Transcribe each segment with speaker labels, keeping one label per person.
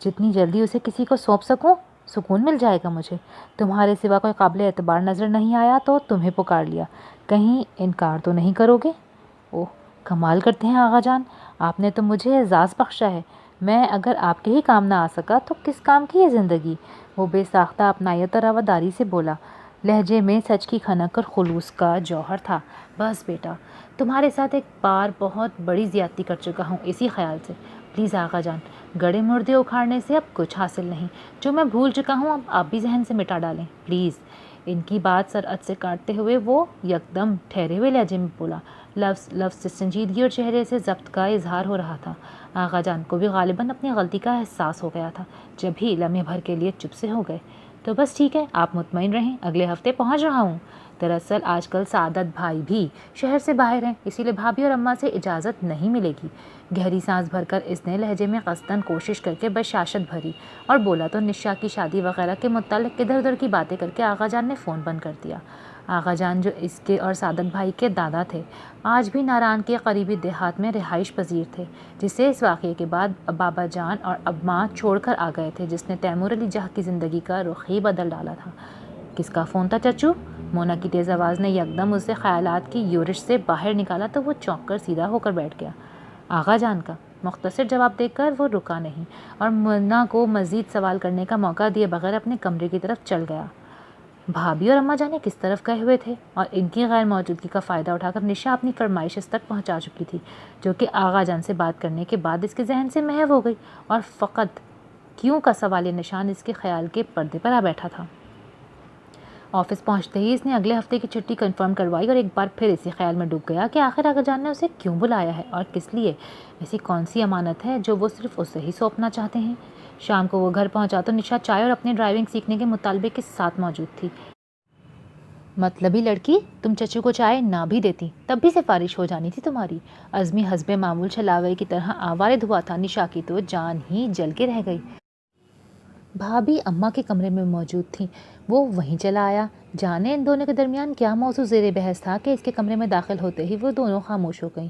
Speaker 1: جتنی جلدی اسے کسی کو سونپ سکوں سکون مل جائے گا مجھے۔ تمہارے سوا کوئی قابل اعتبار نظر نہیں آیا تو تمہیں پکار لیا، کہیں انکار تو نہیں کرو گے؟ اوہ کمال کرتے ہیں آغا جان، آپ نے تو مجھے اعزاز بخشا ہے۔ میں اگر آپ کے ہی کام نہ آ سکا تو کس کام کی ہے زندگی؟ وہ بے ساختہ اپنائیت اور رواداری سے بولا، لہجے میں سچ کی کھنک اور خلوص کا جوہر تھا۔ بس بیٹا، تمہارے ساتھ ایک بار بہت بڑی زیادتی کر چکا ہوں اسی خیال سے۔ پلیز آغا جان، گڑے مردے اکھاڑنے سے اب کچھ حاصل نہیں۔ جو میں بھول چکا ہوں اب آپ بھی ذہن سے مٹا ڈالیں پلیز۔ ان کی بات سرعت سے کاٹتے ہوئے وہ یکدم ٹھہرے ہوئے لہجے میں بولا، لفظ لفظ سے سنجیدگی اور چہرے سے ضبط کا اظہار ہو رہا تھا۔ آغا جان کو بھی غالباً اپنی غلطی کا احساس ہو گیا تھا، جب ہی لمحے بھر کے لیے چپ سے ہو گئے۔ تو بس ٹھیک ہے، آپ مطمئن رہیں، اگلے ہفتے پہنچ رہا ہوں۔ دراصل آج کل سعادت بھائی بھی شہر سے باہر ہیں، اسی لیے بھابھی اور اماں سے اجازت نہیں ملے گی۔ گہری سانس بھر کر اس نے لہجے میں قصداً کوشش کر کے بشاشت بھری اور بولا تو نشا کی شادی وغیرہ کے متعلق ادھر ادھر کی باتیں کر کے آغا جان نے فون بند کر دیا۔ آغا جان جو اس کے اور سعادت بھائی کے دادا تھے، آج بھی ناران کے قریبی دیہات میں رہائش پذیر تھے، جسے اس واقعے کے بعد بابا جان اور اماں چھوڑ کر آ گئے تھے، جس نے تیمور علی جاہ کی زندگی کا رخ ہی بدل ڈالا تھا۔ کس کا فون تھا چچو؟ مونا کی تیز آواز نے یکدم اسے خیالات کی یورش سے باہر نکالا تو وہ چونک کر سیدھا ہو کر بیٹھ گیا۔ آغا جان کا مختصر جواب دے کر وہ رکا نہیں اور مونا کو مزید سوال کرنے کا موقع دیے بغیر اپنے کمرے کی طرف چل گیا۔ بھابھی اور اماں جانے کس طرف گئے ہوئے تھے اور ان کی غیر موجودگی کا فائدہ اٹھا کر نشا اپنی فرمائش اس تک پہنچا چکی تھی، جو کہ آغا جان سے بات کرنے کے بعد اس کے ذہن سے محو ہو گئی، اور فقط کیوں کا سوال نشان اس کے خیال کے پردے پر آ بیٹھا تھا۔ آفس پہنچتے ہی اس نے اگلے ہفتے کی چھٹی کنفرم کروائی اور ایک بار پھر اسی خیال میں ڈوب گیا کہ آخر آغا جان نے اسے کیوں بلایا ہے اور کس لیے۔ ایسی کون سی امانت ہے جو وہ صرف اسے ہی سونپنا چاہتے ہیں؟ شام کو وہ گھر پہنچا تو نشا چائے اور اپنے ڈرائیونگ سیکھنے کے مطالبے کے ساتھ موجود تھی۔ مطلبی لڑکی، تم چچو کو چائے نہ بھی دیتی تب بھی سفارش ہو جانی تھی تمہاری۔ عزمی حسب معمول چھلاوے کی طرح آوارد ہوا تھا نشا کی تو جان ہی جل کے رہ گئی۔ بھابھی اماں کے کمرے میں موجود تھیں، وہ وہیں چلا آیا۔ جانے ان دونوں کے درمیان کیا موضوع زیر بحث تھا کہ اس کے کمرے میں داخل ہوتے ہی وہ دونوں خاموش ہو گئیں۔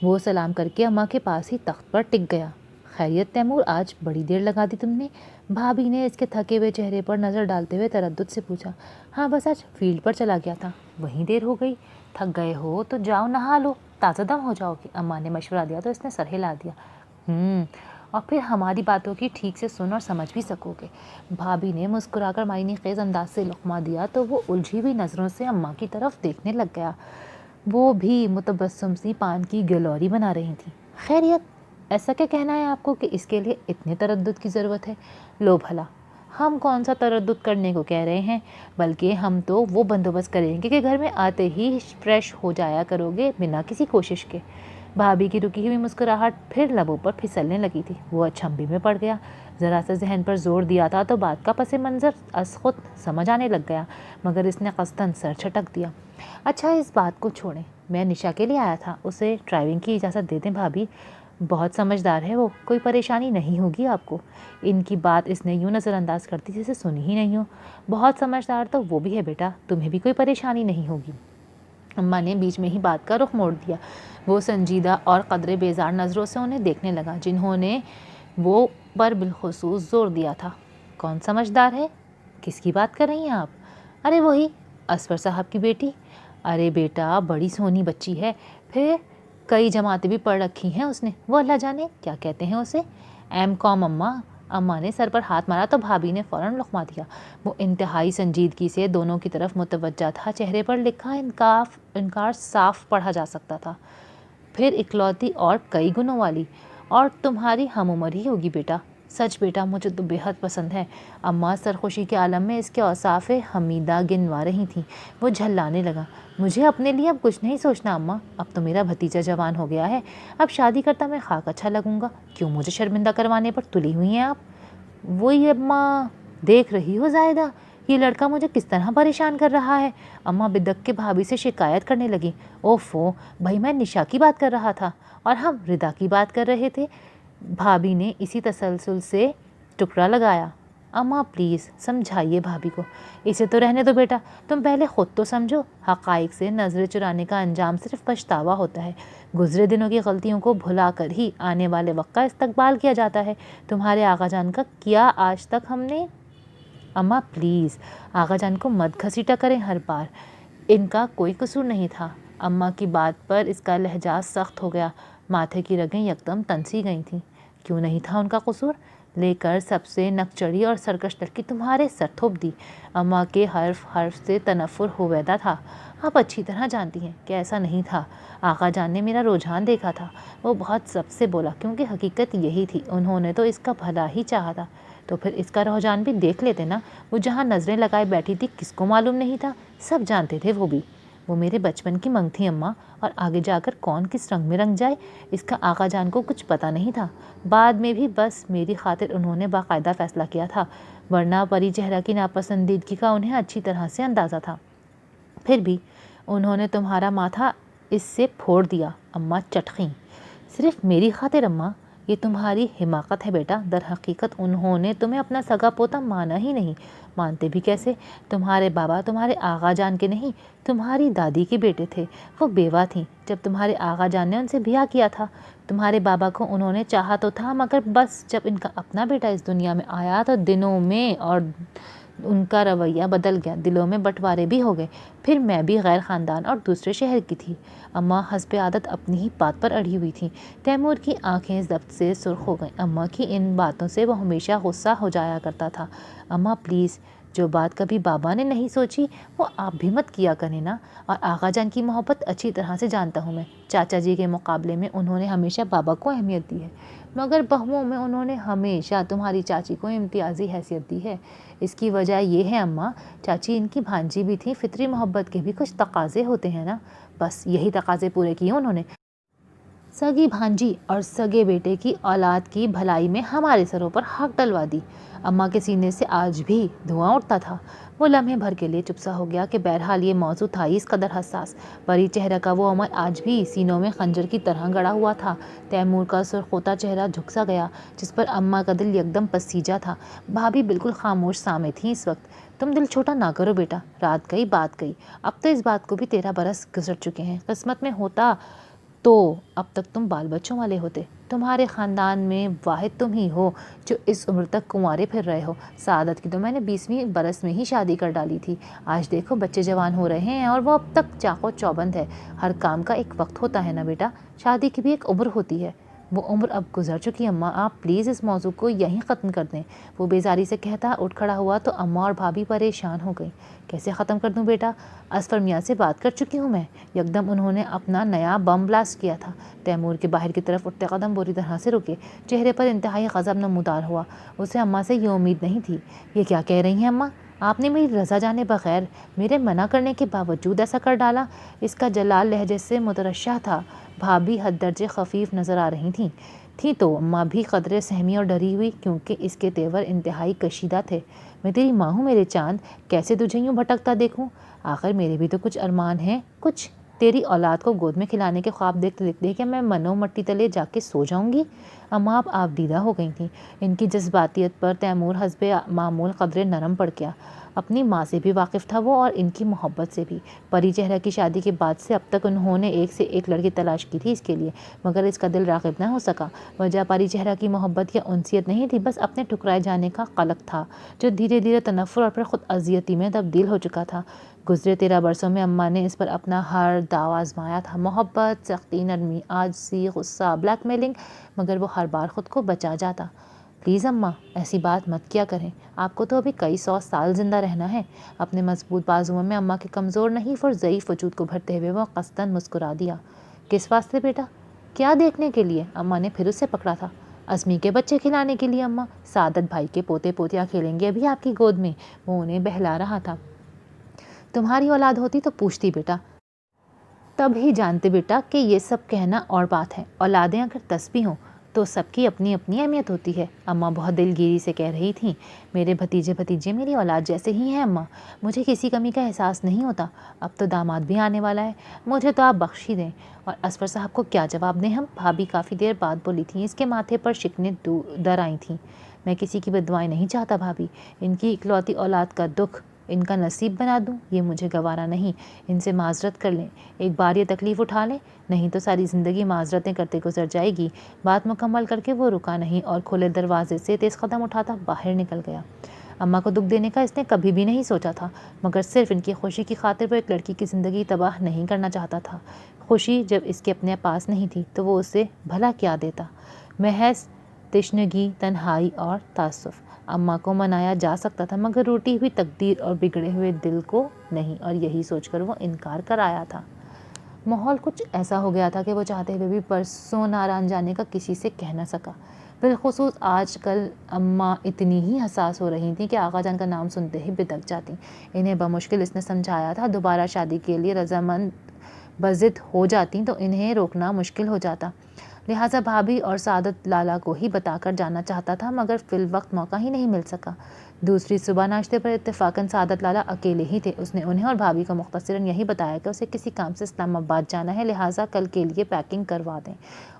Speaker 1: وہ سلام کر کے اماں کے پاس ہی تخت پر ٹک گیا۔ خیریت تیمور، آج بڑی دیر لگا دی تم نے؟ بھابھی نے اس کے تھکے ہوئے چہرے پر نظر ڈالتے ہوئے تردد سے پوچھا۔ ہاں بس آج فیلڈ پر چلا گیا تھا، وہیں دیر ہو گئی۔ تھک گئے ہو تو جاؤ نہا لو، تازہ دم ہو جاؤ گے، اماں نے مشورہ دیا تو اس نے سر ہلا دیا۔ اور پھر ہماری باتوں کی ٹھیک سے سن اور سمجھ بھی سکو گے۔ بھابھی نے مسکرا کر معنی خیز انداز سے لقمہ دیا تو وہ الجھی ہوئی نظروں سے اماں کی طرف دیکھنے لگ گیا۔ وہ بھی متبسم سی پان کی گلوری بنا رہی تھیں۔ خیریت، ایسا کیا کہنا ہے آپ کو کہ اس کے لیے اتنے تردد کی ضرورت ہے؟ لو بھلا، ہم کون سا تردد کرنے کو کہہ رہے ہیں، بلکہ ہم تو وہ بندوبست کریں گے کہ گھر میں آتے ہی فریش ہو جایا کرو گے بنا کسی کوشش کے۔ بھابھی کی رکی ہوئی مسکراہٹ پھر لبوں پر پھسلنے لگی تھی۔ وہ اچھمبی میں پڑ گیا۔ ذرا سا ذہن پر زور دیا تھا تو بات کا پس منظر از خود سمجھ آنے لگ گیا، مگر اس نے قصداً سر چھٹک دیا۔ اچھا اس بات کو چھوڑیں، میں نشا کے لیے آیا تھا، اسے ڈرائیونگ کی اجازت دے دیں بھابھی، بہت سمجھدار ہے وہ، کوئی پریشانی نہیں ہوگی آپ کو۔ ان کی بات اس نے یوں نظر انداز کر دی جسے سنی ہی نہیں ہو۔ بہت سمجھدار تو وہ بھی ہے بیٹا، تمہیں بھی کوئی پریشانی نہیں ہوگی۔ اماں نے بیچ میں ہی بات کا رخ موڑ دیا۔ وہ سنجیدہ اور قدرے بیزار نظروں سے انہیں دیکھنے لگا جنہوں نے وہ پر بالخصوص زور دیا تھا۔ کون سمجھدار ہے؟ کس کی بات کر رہی ہیں آپ؟ ارے وہی اصفر صاحب کی بیٹی۔ ارے بیٹا بڑی سونی بچی ہے، پھر کئی جماعتیں بھی پڑھ رکھی ہیں اس نے، وہ اللہ جانے کیا کہتے ہیں اسے، M.Com اماں نے سر پر ہاتھ مارا تو بھابھی نے فوراً لقمہ دیا۔ وہ انتہائی سنجیدگی سے دونوں کی طرف متوجہ تھا، چہرے پر لکھا انکار صاف پڑھا جا سکتا تھا۔ پھر اکلوتی اور کئی گنوں والی، اور تمہاری ہم عمر ہی ہوگی بیٹا۔ سچ بیٹا مجھے تو بے حد پسند ہے۔ اماں سرخوشی کے عالم میں اس کے اوصاف حمیدہ گنوا رہی تھیں۔ وہ جھلانے لگا۔ مجھے اپنے لیے اب کچھ نہیں سوچنا اماں، اب تو میرا بھتیجا جوان ہو گیا ہے، اب شادی کرتا میں خاک اچھا لگوں گا، کیوں مجھے شرمندہ کروانے پر تلی ہوئی ہیں آپ؟ وہی اماں، دیکھ رہی ہو زائدہ، یہ لڑکا مجھے کس طرح پریشان کر رہا ہے۔ اماں بدک کے بھابھی سے شکایت کرنے لگی۔ اوفو بھائی، میں نشا کی بات کر رہا تھا اور ہم ردا کی بات کر رہے تھے۔ بھابھی نے اسی تسلسل سے ٹکڑا لگایا۔ اماں پلیز سمجھائیے بھابھی کو، اسے تو رہنے دو بیٹا، تم پہلے خود تو سمجھو۔ حقائق سے نظریں چرانے کا انجام صرف پچھتاوا ہوتا ہے۔ گزرے دنوں کی غلطیوں کو بھلا کر ہی آنے والے وقت کا استقبال کیا جاتا ہے۔ تمہارے آقا جان کا کیا آج تک ہم نے… اماں پلیز آقا جان کو مت گھسیٹا کریں ہر بار، ان کا کوئی قصور نہیں تھا۔ اماں کی بات پر اس کا لہجہ سخت ہو گیا، ماتھے کی رگیں یکدم تنسی گئی تھیں۔ کیوں نہیں تھا ان کا قصور؟ لے کر سب سے نک چڑھی اور سرکش لڑکی تمہارے سر تھوپ دی۔ اماں کے حرف سے تنفر ہویدا تھا۔ آپ اچھی طرح جانتی ہیں کہ ایسا نہیں تھا۔ آقا جان نے میرا رجحان دیکھا تھا، وہ بہت ضبط سے بولا، کیونکہ حقیقت یہی تھی، انہوں نے تو اس کا بھلا ہی چاہا تھا۔ تو پھر اس کا رجحان بھی دیکھ لیتے نا، وہ جہاں نظریں لگائے بیٹھی تھی کس کو معلوم نہیں تھا؟ سب جانتے تھے وہ بھی۔ وہ میرے بچپن کی منگ تھی اماں، اور آگے جا کر کون کس رنگ میں رنگ جائے اس کا آقا جان کو کچھ پتہ نہیں تھا۔ بعد میں بھی بس میری خاطر انہوں نے باقاعدہ فیصلہ کیا تھا، ورنہ پری چہرہ کی ناپسندیدگی کا انہیں اچھی طرح سے اندازہ تھا۔ پھر بھی انہوں نے تمہارا ماتھا اس سے پھوڑ دیا۔ اماں چٹخیں۔ صرف میری خاطر اماں؟ یہ تمہاری حماقت ہے بیٹا۔ در حقیقت انہوں نے تمہیں اپنا سگا پوتا مانا ہی نہیں۔ مانتے بھی کیسے؟ تمہارے بابا تمہارے آقا جان کے نہیں، تمہاری دادی کے بیٹے تھے۔ وہ بیوہ تھیں جب تمہارے آقا جان نے ان سے بیاہ کیا تھا۔ تمہارے بابا کو انہوں نے چاہا تو تھا، مگر بس جب ان کا اپنا بیٹا اس دنیا میں آیا تو دنوں میں اور ان کا رویہ بدل گیا، دلوں میں بٹوارے بھی ہو گئے۔ پھر میں بھی غیر خاندان اور دوسرے شہر کی تھی۔ اماں حسب عادت اپنی ہی بات پر اڑی ہوئی تھیں۔ تیمور کی آنکھیں ضبط سے سرخ ہو گئیں۔ اماں کی ان باتوں سے وہ ہمیشہ غصہ ہو جایا کرتا تھا۔ اماں پلیز، جو بات کبھی بابا نے نہیں سوچی وہ آپ بھی مت کیا کریں نا۔ اور آقا جان کی محبت اچھی طرح سے جانتا ہوں میں۔ چاچا جی کے مقابلے میں انہوں نے ہمیشہ بابا کو اہمیت دی ہے، مگر بہوؤں میں انہوں نے ہمیشہ تمہاری چاچی کو امتیازی حیثیت دی ہے۔ اس کی وجہ یہ ہے اماں، چاچی ان کی بھانجی بھی تھی، فطری محبت کے بھی کچھ تقاضے ہوتے ہیں نا، بس یہی تقاضے پورے کیے انہوں نے۔ سگی بھانجی اور سگے بیٹے کی اولاد کی بھلائی میں ہمارے سروں پر حق ڈلوا دی۔ اماں کے سینے سے آج بھی دھواں اٹھتا تھا۔ وہ لمحے بھر کے لیے چپ سا ہو گیا کہ بہرحال یہ موضوع تھا ہی اس قدر حساس۔ پری چہرہ کا وہ عمل آج بھی سینوں میں خنجر کی طرح گڑا ہوا تھا۔ تیمور کا سرخوتا چہرہ جھک سا گیا، جس پر اماں کا دل یکدم پسیجا تھا۔ بھابھی بالکل خاموش سامے تھیں اس وقت۔ تم دل چھوٹا نہ کرو بیٹا، رات گئی بات گئی، اب تو اس بات کو بھی 13 برس گزر چکے ہیں۔ قسمت میں ہوتا تو اب تک تم بال بچوں والے ہوتے۔ تمہارے خاندان میں واحد تم ہی ہو جو اس عمر تک کنوارے پھر رہے ہو۔ سعادت کی تو میں نے 20ویں برس میں ہی شادی کر ڈالی تھی۔ آج دیکھو بچے جوان ہو رہے ہیں اور وہ اب تک چاق و چوبند ہے۔ ہر کام کا ایک وقت ہوتا ہے نا بیٹا، شادی کی بھی ایک عمر ہوتی ہے۔ وہ عمر اب گزر چکی اماں، آپ پلیز اس موضوع کو یہیں ختم کر دیں۔ وہ بیزاری سے کہتا اٹھ کھڑا ہوا تو اماں اور بھابھی پریشان ہو گئی۔ کیسے ختم کر دوں بیٹا؟ اصفر میاں سے بات کر چکی ہوں میں۔ یکدم انہوں نے اپنا نیا بم بلاسٹ کیا تھا۔ تیمور کے باہر کی طرف اٹھتے قدم بری طرح سے رکے، چہرے پر انتہائی غضب نمودار ہوا۔ اسے اماں سے یہ امید نہیں تھی۔ یہ کیا کہہ رہی ہیں اماں؟ آپ نے میری رضا جانے بغیر، میرے منع کرنے کے باوجود ایسا کر ڈالا؟ اس کا جلال لہجے سے مترشح تھا۔ بھابھی حد درجے خفیف نظر آ رہی تھیں تو اماں بھی قدرے سہمی اور ڈری ہوئی، کیونکہ اس کے تیور انتہائی کشیدہ تھے۔ میں تیری ماں ہوں میرے چاند، کیسے تجھے یوں بھٹکتا دیکھوں؟ آخر میرے بھی تو کچھ ارمان ہیں، کچھ تیری اولاد کو گود میں کھلانے کے خواب دیکھتے دیکھتے کہ میں منو مٹی تلے جا کے سو جاؤں گی؟ اماں اب آبدیدہ ہو گئی تھیں۔ ان کی جذباتیت پر تیمور حسب معمول قدرے نرم پڑ گیا۔ اپنی ماں سے بھی واقف تھا وہ اور ان کی محبت سے بھی۔ پری چہرہ کی شادی کے بعد سے اب تک انہوں نے ایک سے ایک لڑکی تلاش کی تھی اس کے لیے، مگر اس کا دل راغب نہ ہو سکا۔ وجہ پری چہرہ کی محبت یا انسیت نہیں تھی، بس اپنے ٹھکرائے جانے کا قلق تھا، جو دھیرے دھیرے تنفر اور پھر خود اذیتی میں تبدیل ہو چکا تھا۔ گزرے 13 برسوں میں اماں نے اس پر اپنا ہر داو آزمایا تھا، محبت، سختی، نرمی، عاجزی، غصہ، بلیک میلنگ، مگر وہ ہر بار خود کو بچا جاتا۔ پلیز اماں ایسی بات مت کیا کریں، آپ کو تو ابھی کئی 100 سال زندہ رہنا ہے۔ اپنے مضبوط بازوؤں میں اماں کے کمزور نحیف اور ضعیف وجود کو بھرتے ہوئے وہ قصداً مسکرا دیا۔ کس واسطے بیٹا؟ کیا دیکھنے کے لیے؟ اماں نے پھر اسے پکڑا تھا۔ ازمی کے بچے کھلانے کے لیے اماں، سعادت بھائی کے پوتے پوتیاں کھیلیں گے ابھی آپ کی گود میں۔ وہ انہیں بہلا رہا تھا۔ تمہاری اولاد ہوتی تو پوچھتی بیٹا، تب ہی جانتے بیٹا کہ یہ سب کہنا اور بات ہے۔ اولادیں اگر 10 بھی ہوں تو سب کی اپنی اپنی اہمیت ہوتی ہے۔ اماں بہت دلگیری سے کہہ رہی تھیں۔ میرے بھتیجے میری اولاد جیسے ہی ہیں اماں، مجھے کسی کمی کا احساس نہیں ہوتا۔ اب تو داماد بھی آنے والا ہے، مجھے تو آپ بخش ہی دیں۔ اور اصفر صاحب کو کیا جواب دیں ہم؟ بھابھی کافی دیر بعد بولی تھیں، اس کے ماتھے پر شکنیں در آئی تھیں۔ میں کسی کی بددعائیں نہیں چاہتا بھابھی، ان کی اکلوتی اولاد کا دکھ ان کا نصیب بنا دوں یہ مجھے گوارا نہیں۔ ان سے معذرت کر لیں، ایک بار یہ تکلیف اٹھا لیں، نہیں تو ساری زندگی معذرتیں کرتے گزر جائے گی۔ بات مکمل کر کے وہ رکا نہیں اور کھلے دروازے سے تیز قدم اٹھاتا باہر نکل گیا۔ اماں کو دکھ دینے کا اس نے کبھی بھی نہیں سوچا تھا، مگر صرف ان کی خوشی کی خاطر وہ ایک لڑکی کی زندگی تباہ نہیں کرنا چاہتا تھا۔ خوشی جب اس کے اپنے پاس نہیں تھی تو وہ اسے بھلا کیا دیتا؟ محض تشنگی، تنہائی اور تعصف۔ اماں کو منایا جا سکتا تھا مگر روٹی ہوئی تقدیر اور بگڑے ہوئے دل کو نہیں، اور یہی سوچ کر وہ انکار کر آیا تھا۔ ماحول کچھ ایسا ہو گیا تھا کہ وہ چاہتے ہوئے بھی پرسوں ناران جانے کا کسی سے کہہ نہ سکا۔ بالخصوص آج کل اماں اتنی ہی حساس ہو رہی تھیں کہ آقا جان کا نام سنتے ہی بدک جاتی۔ انہیں بمشکل اس نے سمجھایا تھا دوبارہ شادی کے لیے رضامند بضد ہو جاتی تو انہیں روکنا مشکل ہو جاتا، لہٰذا بھابھی اور سعادت لالا کو ہی بتا کر جانا چاہتا تھا مگر فی الوقت موقع ہی نہیں مل سکا۔ دوسری صبح ناشتے پر اتفاقاً سعادت لالا اکیلے ہی تھے۔ اس نے انہیں اور بھابھی کو مختصراً یہی بتایا کہ اسے کسی کام سے اسلام آباد جانا ہے، لہٰذا کل کے لیے پیکنگ کروا دیں،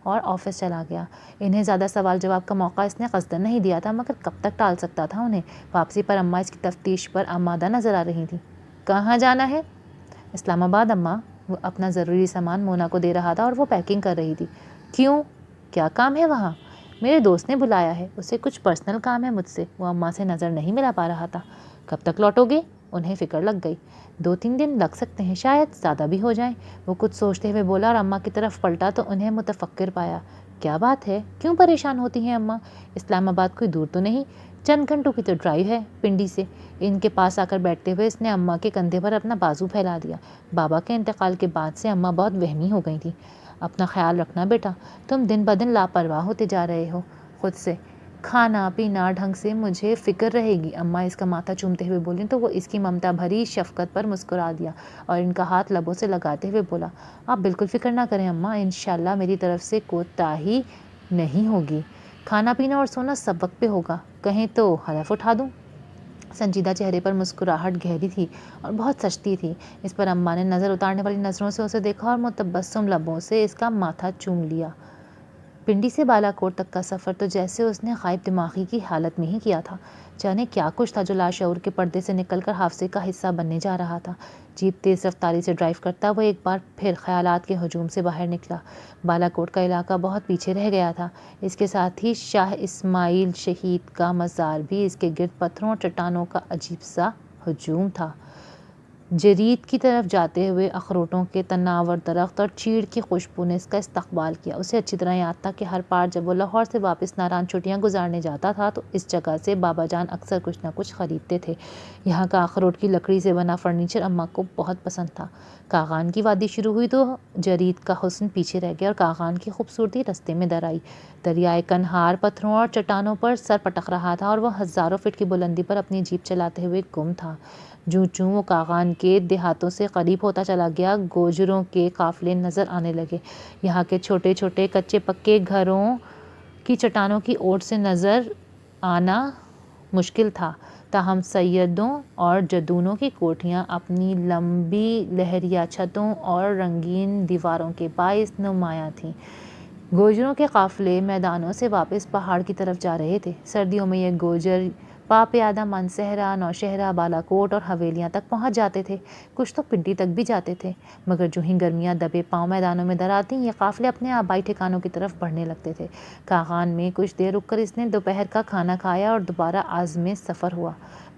Speaker 1: اور آفس چلا گیا۔ انہیں زیادہ سوال جواب کا موقع اس نے قصداً نہیں دیا تھا مگر کب تک ٹال سکتا تھا انہیں؟ واپسی پر اماں اس کی تفتیش پر آمادہ نظر آ رہی تھیں۔ کہاں جانا ہے؟ اسلام آباد اماں۔ وہ اپنا ضروری سامان مونا کو دے رہا تھا اور وہ پیکنگ کر رہی تھی۔ کیوں؟ کیا کام ہے وہاں؟ میرے دوست نے بلایا ہے، اسے کچھ پرسنل کام ہے مجھ سے۔ وہ اماں سے نظر نہیں ملا پا رہا تھا۔ کب تک لوٹو گے؟ انہیں فکر لگ گئی۔ 2-3 دن لگ سکتے ہیں، شاید زیادہ بھی ہو جائیں۔ وہ کچھ سوچتے ہوئے بولا اور اماں کی طرف پلٹا تو انہیں متفکر پایا۔ کیا بات ہے؟ کیوں پریشان ہوتی ہیں اماں؟ اسلام آباد کوئی دور تو نہیں، چند گھنٹوں کی تو ڈرائیو ہے پنڈی سے۔ ان کے پاس آ کر بیٹھتے ہوئے اس نے اماں کے کندھے پر اپنا بازو پھیلا دیا۔ بابا کے انتقال کے بعد سے اماں بہت وہمی ہو گئی تھیں۔ اپنا خیال رکھنا بیٹا، تم دن بدن لاپرواہ ہوتے جا رہے ہو خود سے۔ کھانا پینا ڈھنگ سے، مجھے فکر رہے گی۔ اماں اس کا ماتھا چومتے ہوئے بولیں تو وہ اس کی ممتا بھری شفقت پر مسکرا دیا اور ان کا ہاتھ لبوں سے لگاتے ہوئے بولا، آپ بالکل فکر نہ کریں اماں، انشاءاللہ میری طرف سے کوتاہی نہیں ہوگی۔ کھانا پینا اور سونا سب وقت پہ ہوگا، کہیں تو حلف اٹھا دوں؟ سنجیدہ چہرے پر مسکراہٹ گہری تھی اور بہت سچتی تھی۔ اس پر اماں نے نظر اتارنے والی نظروں سے اسے دیکھا اور متبسم لبوں سے اس کا ماتھا چوم لیا۔ پنڈی سے بالا کوٹ تک کا سفر تو جیسے اس نے غائب دماغی کی حالت میں ہی کیا تھا۔ جانے کیا کچھ تھا جو لاشعور کے پردے سے نکل کر حافظے کا حصہ بننے جا رہا تھا۔ جیپ تیز رفتاری سے ڈرائیو کرتا وہ ایک بار پھر خیالات کے ہجوم سے باہر نکلا۔ بالا کوٹ کا علاقہ بہت پیچھے رہ گیا تھا۔ اس کے ساتھ ہی شاہ اسماعیل شہید کا مزار بھی، اس کے گرد پتھروں اور چٹانوں کا عجیب سا ہجوم تھا۔ جرید کی طرف جاتے ہوئے اخروٹوں کے تناور درخت اور چیڑ کی خوشبو نے اس کا استقبال کیا۔ اسے اچھی طرح یاد تھا کہ ہر بار جب وہ لاہور سے واپس ناران چھٹیاں گزارنے جاتا تھا تو اس جگہ سے بابا جان اکثر کچھ نہ کچھ خریدتے تھے۔ یہاں کا اخروٹ کی لکڑی سے بنا فرنیچر اماں کو بہت پسند تھا۔ کاغان کی وادی شروع ہوئی تو جرید کا حسن پیچھے رہ گیا اور کاغان کی خوبصورتی رستے میں در آئی۔ دریائے کنہار پتھروں اور چٹانوں پر سر پٹک رہا تھا اور وہ ہزاروں فٹ کی بلندی پر اپنی جیپ چلاتے ہوئے گم تھا۔ جوں جوں وہ کاغان کے دیہاتوں سے قریب ہوتا چلا گیا، گوجروں کے قافلے نظر آنے لگے۔ یہاں کے چھوٹے چھوٹے کچے پکے گھروں کی چٹانوں کی اوٹ سے نظر آنا مشکل تھا، تاہم سیدوں اور جدونوں کی کوٹھیاں اپنی لمبی لہریہ چھتوں اور رنگین دیواروں کے باعث نمایاں تھیں۔ گوجروں کے قافلے میدانوں سے واپس پہاڑ کی طرف جا رہے تھے۔ سردیوں میں یہ گوجر پا پیادہ مانسہرہ، نوشہرہ، بالا کوٹ اور حویلیاں تک پہنچ جاتے تھے، کچھ تو پنڈی تک بھی جاتے تھے، مگر جو ہی گرمیاں دبے پاؤں میدانوں میں در آتیں یہ قافلے اپنے آبائی ٹھکانوں کی طرف بڑھنے لگتے تھے۔ کاغان میں کچھ دیر رک کر اس نے دوپہر کا کھانا کھایا اور دوبارہ عزم سفر ہوا۔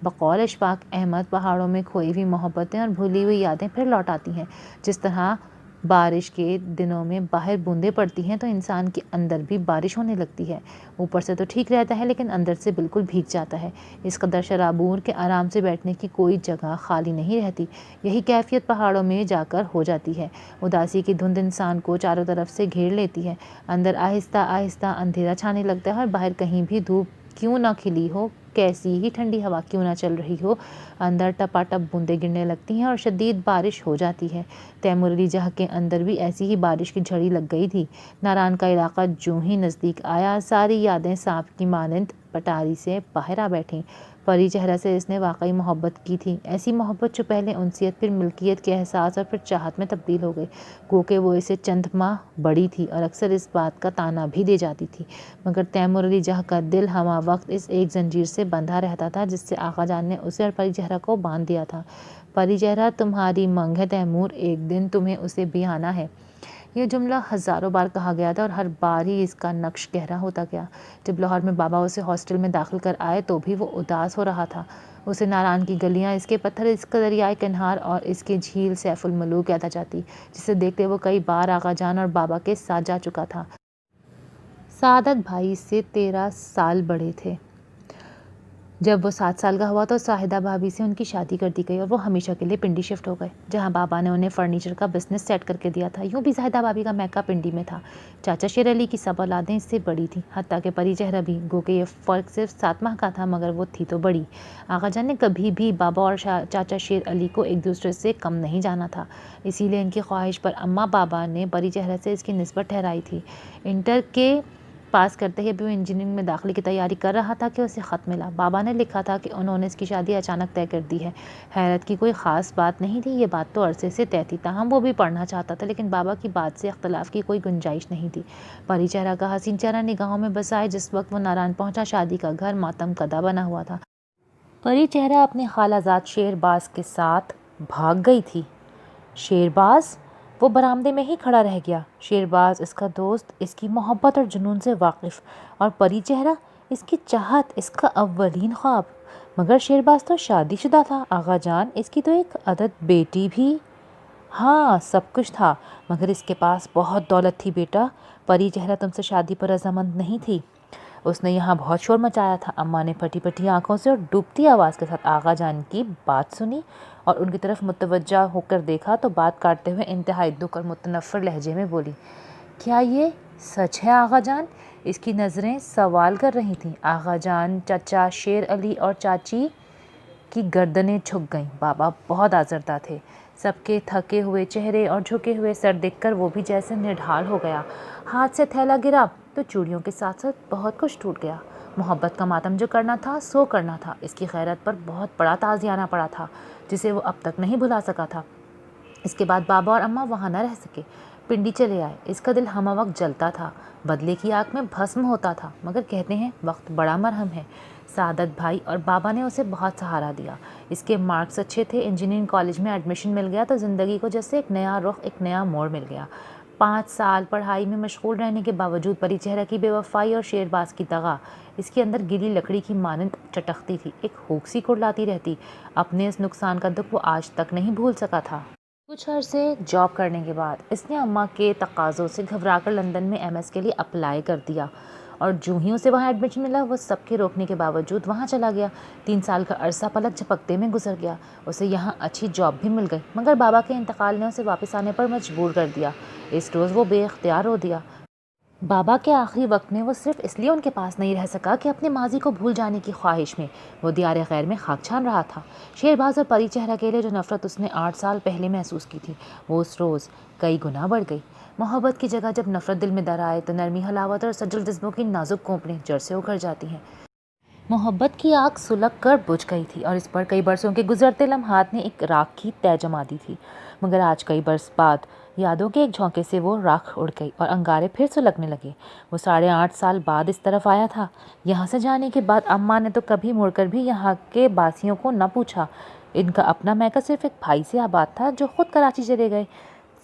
Speaker 1: بقول اشفاق احمد، پہاڑوں میں کھوئی ہوئی محبتیں اور بھولی ہوئی یادیں پھر لوٹ آتی ہیں۔ جس طرح بارش کے دنوں میں باہر بوندیں پڑتی ہیں تو انسان کے اندر بھی بارش ہونے لگتی ہے، اوپر سے تو ٹھیک رہتا ہے لیکن اندر سے بالکل بھیگ جاتا ہے۔ اس قدر شرابور کے آرام سے بیٹھنے کی کوئی جگہ خالی نہیں رہتی۔ یہی کیفیت پہاڑوں میں جا کر ہو جاتی ہے۔ اداسی کی دھند انسان کو چاروں طرف سے گھیر لیتی ہے، اندر آہستہ آہستہ اندھیرا چھانے لگتا ہے اور باہر کہیں بھی دھوپ کیوں نہ کھلی ہو، کیسی ہی ٹھنڈی ہوا کیوں نہ چل رہی ہو، اندر ٹپاٹپ بوندیں گرنے لگتی ہیں اور شدید بارش ہو جاتی ہے۔ تیمور علی جاہ کے اندر بھی ایسی ہی بارش کی جھڑی لگ گئی تھی۔ ناران کا علاقہ جوں ہی نزدیک آیا، ساری یادیں سانپ کی مانند پٹاری سے باہر آ بیٹھیں۔ پری چہرہ سے اس نے واقعی محبت کی تھی، ایسی محبت جو پہلے انسیت، پھر ملکیت کے احساس اور پھر چاہت میں تبدیل ہو گئی۔ گو کہ وہ اسے چند ماہ بڑی تھی اور اکثر اس بات کا طعنہ بھی دے جاتی تھی، مگر تیمور علی جاہ کا دل ہمہ وقت اس ایک زنجیر سے بندھا رہتا تھا جس سے آقا جان نے اسے اور پری چہرہ کو باندھ دیا تھا۔ پری چہرہ تمہاری منگ ہے تیمور، ایک دن تمہیں اسے بھی آنا ہے۔ یہ جملہ ہزاروں بار کہا گیا تھا اور ہر بار ہی اس کا نقش گہرا ہوتا گیا۔ جب لاہور میں بابا اسے ہاسٹل میں داخل کر آئے تو بھی وہ اداس ہو رہا تھا۔ اسے ناران کی گلیاں، اس کے پتھر، اس کا دریائے کنہار اور اس کی جھیل سیف الملوک یاد آ جاتی، جسے دیکھتے وہ کئی بار آقا جان اور بابا کے ساتھ جا چکا تھا۔ سعادت بھائی سے 13 سال بڑے تھے۔ جب وہ 7 سال کا ہوا تو ساہدہ بھابھی سے ان کی شادی کر دی گئی اور وہ ہمیشہ کے لیے پنڈی شفٹ ہو گئے، جہاں بابا نے انہیں فرنیچر کا بزنس سیٹ کر کے دیا تھا۔ یوں بھی زاہدہ بھابھی کا میکہ پنڈی میں تھا۔ چاچا شیر علی کی سب اولادیں اس سے بڑی تھیں، حتیٰ کہ پری چہرہ بھی، گو کہ یہ فرق صرف 7 ماہ کا تھا، مگر وہ تھی تو بڑی۔ آقا جان نے کبھی بھی بابا اور چاچا شیر علی کو ایک دوسرے سے کم نہیں جانا تھا، اسی لیے ان کی خواہش پر اماں بابا نے پری چہرہ سے اس کی نسبت ٹھہرائی تھی۔ انٹر کے پاس کرتے ہی ابھی وہ انجینئرنگ میں داخلے کی تیاری کر رہا تھا کہ اسے خط ملا۔ بابا نے لکھا تھا کہ انہوں نے اس کی شادی اچانک طے کر دی ہے۔ حیرت کی کوئی خاص بات نہیں تھی، یہ بات تو عرصے سے طے تھی، تاہم وہ بھی پڑھنا چاہتا تھا، لیکن بابا کی بات سے اختلاف کی کوئی گنجائش نہیں تھی۔ پری چہرہ کا حسین چہرہ نگاہوں میں بس آئے جس وقت وہ ناران پہنچا، شادی کا گھر ماتم کدہ بنا ہوا تھا۔ پری چہرہ اپنے خالہ زاد شیر باز کے ساتھ بھاگ گئی تھی۔ شیر باز؟ وہ برآمدے میں ہی کھڑا رہ گیا۔ شیر باز اس کا دوست، اس کی محبت اور جنون سے واقف، اور پری چہرہ اس کی چاہت، اس کا اولین خواب۔ مگر شیر باز تو شادی شدہ تھا آقا جان، اس کی تو ایک عدد بیٹی بھی۔ ہاں سب کچھ تھا، مگر اس کے پاس بہت دولت تھی بیٹا۔ پری چہرہ تم سے شادی پر رضامند نہیں تھی۔ اس نے یہاں بہت شور مچایا تھا۔ اماں نے پھٹی پھٹی آنکھوں سے اور ڈوبتی آواز کے ساتھ آقا جان کی بات سنی اور ان کی طرف متوجہ ہو کر دیکھا تو بات کاٹتے ہوئے انتہائی دکھ اور متنفر لہجے میں بولی، کیا یہ سچ ہے آقا جان؟ اس کی نظریں سوال کر رہی تھیں۔ آقا جان، چچا شیر علی اور چاچی کی گردنیں جھک گئیں۔ بابا بہت آزردہ تھے۔ سب کے تھکے ہوئے چہرے اور جھکے ہوئے سر دیکھ کر وہ بھی جیسے نڈھال ہو گیا۔ ہاتھ سے تھیلا گرا تو چوڑیوں کے ساتھ ساتھ بہت کچھ ٹوٹ گیا۔ محبت کا ماتم جو کرنا تھا سو کرنا تھا۔ اس کی غیرت پر بہت بڑا تازیانہ پڑا تھا جسے وہ اب تک نہیں بھلا سکا تھا۔ اس کے بعد بابا اور اماں وہاں نہ رہ سکے، پنڈی چلے آئے۔ اس کا دل ہمہ وقت جلتا تھا، بدلے کی آگ میں بھسم ہوتا تھا، مگر کہتے ہیں وقت بڑا مرہم ہے۔ سعادت بھائی اور بابا نے اسے بہت سہارا دیا۔ اس کے مارکس اچھے تھے، انجینئرنگ کالج میں ایڈمیشن مل گیا تو زندگی کو جیسے ایک نیا رخ، ایک نیا موڑ مل گیا۔ 5 سال پڑھائی میں مشغول رہنے کے باوجود پری چہرہ کی بے وفائی اور شیر باز کی دغا اس کے اندر گلی لکڑی کی مانند چٹکتی تھی، ایک ہوک سی کڑلاتی رہتی۔ اپنے اس نقصان کا دکھ وہ آج تک نہیں بھول سکا تھا۔ کچھ عرصے جاب کرنے کے بعد اس نے اماں کے تقاضوں سے گھبرا کر لندن میں MS کے لیے اپلائی کر دیا، اور جو ہی اسے وہاں ایڈمیشن ملا وہ سب کے روکنے کے باوجود وہاں چلا گیا۔ 3 سال کا عرصہ پلک جھپکتے میں گزر گیا۔ اسے یہاں اچھی جاب بھی مل گئی، مگر بابا کے انتقال نے اسے واپس آنے پر مجبور کر دیا۔ اس روز وہ بے اختیار رو دیا۔ بابا کے آخری وقت میں وہ صرف اس لیے ان کے پاس نہیں رہ سکا کہ اپنے ماضی کو بھول جانے کی خواہش میں وہ دیار غیر میں خاک چھان رہا تھا۔ شیر باز اور پری چہرہ کے لیے جو نفرت اس نے 8 سال پہلے محسوس کی تھی وہ اس روز کئی گنا بڑھ گئی۔ محبت کی جگہ جب نفرت دل میں در آئے تو نرمی، حلاوت اور سجل جذبوں کی نازک کونپیں جڑ سے اکھڑ جاتی ہیں۔ محبت کی آگ سلگ کر بجھ گئی تھی اور اس پر کئی برسوں کے گزرتے لمحات نے ایک راکھ کی تہ جما دی تھی، مگر آج کئی برس بعد یادوں کے ایک جھونکے سے وہ راکھ اڑ گئی اور انگارے پھر سلگنے لگے۔ وہ 8.5 سال بعد اس طرف آیا تھا۔ یہاں سے جانے کے بعد اماں نے تو کبھی مڑ کر بھی یہاں کے باسیوں کو نہ پوچھا۔ ان کا اپنا میکہ صرف ایک بھائی سے آباد تھا جو خود کراچی چلے گئے۔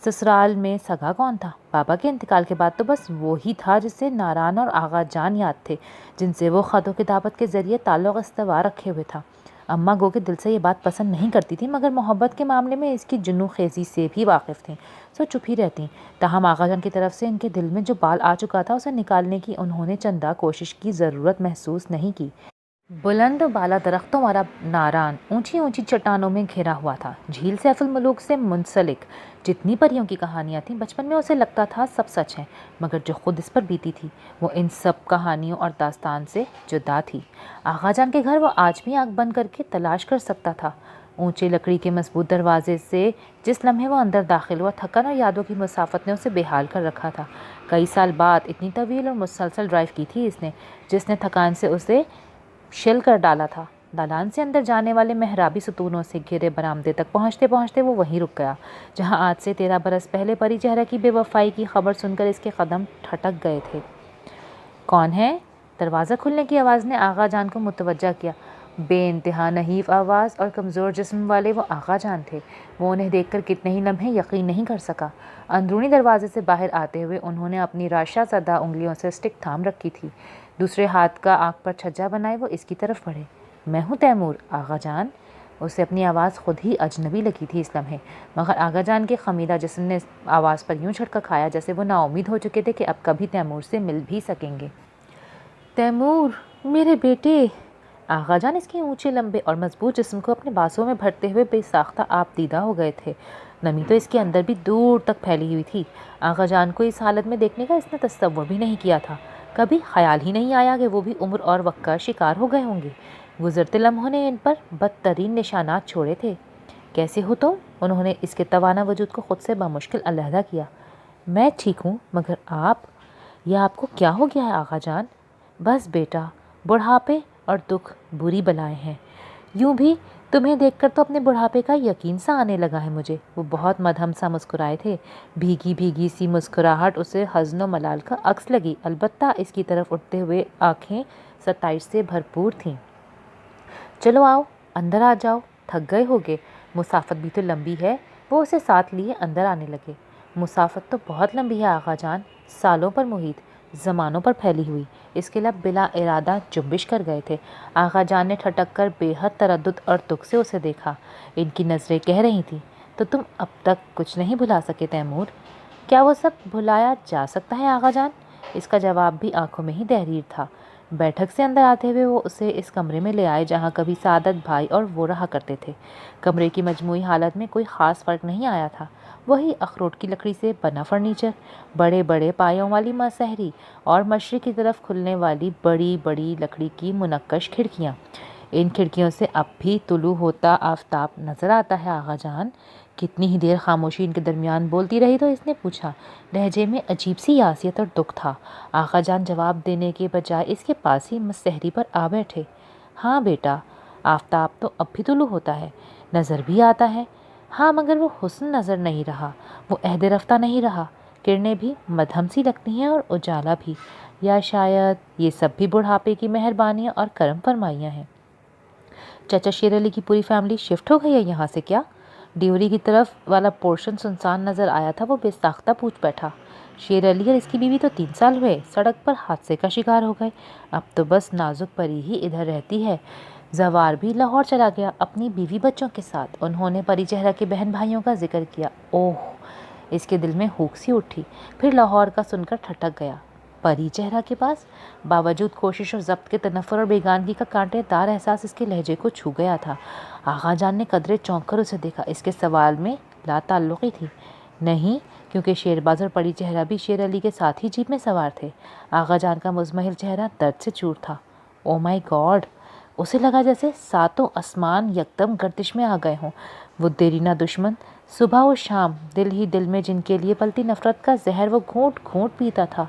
Speaker 1: سسرال میں سگا کون تھا؟ بابا کے انتقال کے بعد تو بس وہی تھا جسے ناران اور آغا جان یاد تھے، جن سے وہ خط و کتابت کے ذریعے تعلق استوار رکھے ہوئے تھا۔ اماں گو کے دل سے یہ بات پسند نہیں کرتی تھی، مگر محبت کے معاملے میں اس کی جنوں خیزی سے بھی واقف تھیں، سو چپ ہی رہتی۔ تاہم آغا جان کی طرف سے ان کے دل میں جو بال آ چکا تھا اسے نکالنے کی انہوں نے چندہ کوشش کی ضرورت محسوس نہیں کی۔ بلند و بالا درختوں والا ناران اونچی اونچی چٹانوں میں گھرا ہوا تھا۔ جھیل سیف الملوک سے منسلک جتنی پریوں کی کہانیاں تھیں بچپن میں اسے لگتا تھا سب سچ ہیں، مگر جو خود اس پر بیتی تھی وہ ان سب کہانیوں اور داستان سے جدا تھی۔ آغا جان کے گھر وہ آج بھی آنکھ بند کر کے تلاش کر سکتا تھا۔ اونچے لکڑی کے مضبوط دروازے سے جس لمحے وہ اندر داخل ہوا، تھکن اور یادوں کی مسافت نے اسے بے حال کر رکھا تھا۔ کئی سال بعد اتنی طویل اور مسلسل ڈرائیو کی تھی اس نے، جس نے تھکان سے اسے شل کر ڈالا تھا۔ دالان سے اندر جانے والے محرابی ستونوں سے گھرے برآمدے تک پہنچتے پہنچتے وہ وہیں رک گیا جہاں آج سے 13 برس پہلے پری چہرہ کی بے وفائی کی خبر سن کر اس کے قدم ٹھٹک گئے تھے۔ کون ہے؟ دروازہ کھلنے کی آواز نے آغا جان کو متوجہ کیا۔ بے انتہا نحیف آواز اور کمزور جسم والے وہ آغا جان تھے۔ وہ انہیں دیکھ کر کتنے ہی لمحے یقین نہیں کر سکا۔ اندرونی دروازے سے باہر آتے ہوئے انہوں نے اپنی راشا زدہ انگلیوں سے اسٹک تھام رکھی تھی۔ دوسرے ہاتھ کا آنکھ پر چھجا بنائے وہ اس کی طرف بڑھے۔ میں ہوں تیمور، آغا جان۔ اسے اپنی آواز خود ہی اجنبی لگی تھی اس لمحے، مگر آغا جان کے خمیدہ جسم نے آواز پر یوں جھٹکا کھایا جیسے وہ نا امید ہو چکے تھے کہ اب کبھی تیمور سے مل بھی سکیں گے۔ تیمور، میرے بیٹے! آغا جان اس کے اونچے لمبے اور مضبوط جسم کو اپنے بازوں میں بھرتے ہوئے بے ساختہ آپ دیدہ ہو گئے تھے۔ نمی تو اس کے اندر بھی دور تک پھیلی ہوئی تھی۔ آغا جان کو اس حالت میں دیکھنے کا اس نے تصور بھی نہیں کیا تھا۔ کبھی خیال ہی نہیں آیا کہ وہ بھی عمر اور وقت کا شکار ہو گئے ہوں گے۔ گزرتے لمحوں نے ان پر بدترین نشانات چھوڑے تھے۔ کیسے ہو تم؟ انہوں نے اس کے توانا وجود کو خود سے بمشکل علیحدہ کیا۔ میں ٹھیک ہوں، مگر آپ؟ یہ آپ کو کیا ہو گیا ہے آغا جان؟ بس بیٹا، بڑھاپے اور دکھ بری بلائیں ہیں۔ یوں بھی تمہیں دیکھ کر تو اپنے بڑھاپے کا یقین سا آنے لگا ہے مجھے۔ وہ بہت مدھم سا مسکرائے تھے۔ بھیگی بھیگی سی مسکراہٹ اسے حزن و ملال کا عکس لگی، البتہ اس کی طرف اٹھتے ہوئے آنکھیں ستائش سے بھرپور تھیں۔ چلو آؤ، اندر آ جاؤ، تھک گئے ہوگے، مسافت بھی تو لمبی ہے۔ وہ اسے ساتھ لیے اندر آنے لگے۔ مسافت تو بہت لمبی ہے آغا جان، سالوں پر محیط، زمانوں پر پھیلی ہوئی۔ اس کے لب بلا ارادہ جنبش کر گئے تھے۔ آغا جان نے ٹھٹک کر بے حد تردد اور دکھ سے اسے دیکھا۔ ان کی نظریں کہہ رہی تھیں، تو تم اب تک کچھ نہیں بھلا سکے تیمور؟ کیا وہ سب بھلایا جا سکتا ہے آغا جان؟ اس کا جواب بھی آنکھوں میں ہی تحریر تھا۔ بیٹھک سے اندر آتے ہوئے وہ اسے اس کمرے میں لے آئے جہاں کبھی سعادت بھائی اور وہ رہا کرتے تھے۔ کمرے کی مجموعی حالت میں کوئی خاص فرق نہیں آیا تھا۔ وہی اخروٹ کی لکڑی سے بنا فرنیچر، بڑے بڑے پایوں والی مسہری اور مشرق کی طرف کھلنے والی بڑی بڑی لکڑی کی منقش کھڑکیاں۔ ان کھڑکیوں سے اب بھی طلوع ہوتا آفتاب نظر آتا ہے آغا جان۔ کتنی ہی دیر خاموشی ان کے درمیان بولتی رہی تو اس نے پوچھا۔ لہجے میں عجیب سی یاسیت اور دکھ تھا۔ آغا جان جواب دینے کے بجائے اس کے پاس ہی مسہری پر آ بیٹھے۔ ہاں بیٹا، آفتاب تو اب بھی طلوع ہوتا ہے، نظر بھی آتا ہے۔ ہاں، مگر وہ حسن نظر نہیں رہا، وہ عہد رفتہ نہیں رہا۔ کرنیں بھی مدھم سی لگتی ہیں اور اجالا بھی، یا شاید یہ سب بھی بڑھاپے کی مہربانیاں اور کرم فرمائیاں ہیں۔ چچا شیر علی کی پوری فیملی شفٹ ہو گئی ہے یہاں سے کیا؟ ڈیوری کی طرف والا پورشن سنسان نظر آیا تھا۔ وہ بے ساختہ پوچھ بیٹھا۔ شیر علی اور اس کی بیوی تو 3 سال ہوئے سڑک پر حادثے کا شکار ہو گئے۔ اب تو بس نازک پری ہی ادھر رہتی ہے۔ زوار بھی لاہور چلا گیا اپنی بیوی بچوں کے ساتھ۔ انہوں نے پری چہرہ کے بہن بھائیوں کا ذکر کیا۔ اوہ! اس کے دل میں ہوک سی اٹھی، پھر لاہور کا سن کر ٹھٹک گیا۔ پری چہرہ کے پاس؟ باوجود کوشش اور ضبط کے تنفر اور بیگانگی کا کانٹے دار احساس اس کے لہجے کو چھو گیا تھا۔ آغا جان نے قدرے چونک کر اسے دیکھا۔ اس کے سوال میں لا تعلقی تھی۔ نہیں، کیونکہ شیرباز اور پری چہرہ بھی شیر علی کے ساتھ ہی جیپ میں سوار تھے۔ آغا جان کا مضمحل چہرہ درد سے چور تھا۔ او مائی گاڈ! اسے لگا جیسے 7 آسمان یکدم گردش میں آ گئے ہوں۔ وہ دیرینہ دشمن، صبح و شام دل ہی دل میں جن کے لیے پلتی نفرت کا زہر وہ گھونٹ گھونٹ پیتا تھا،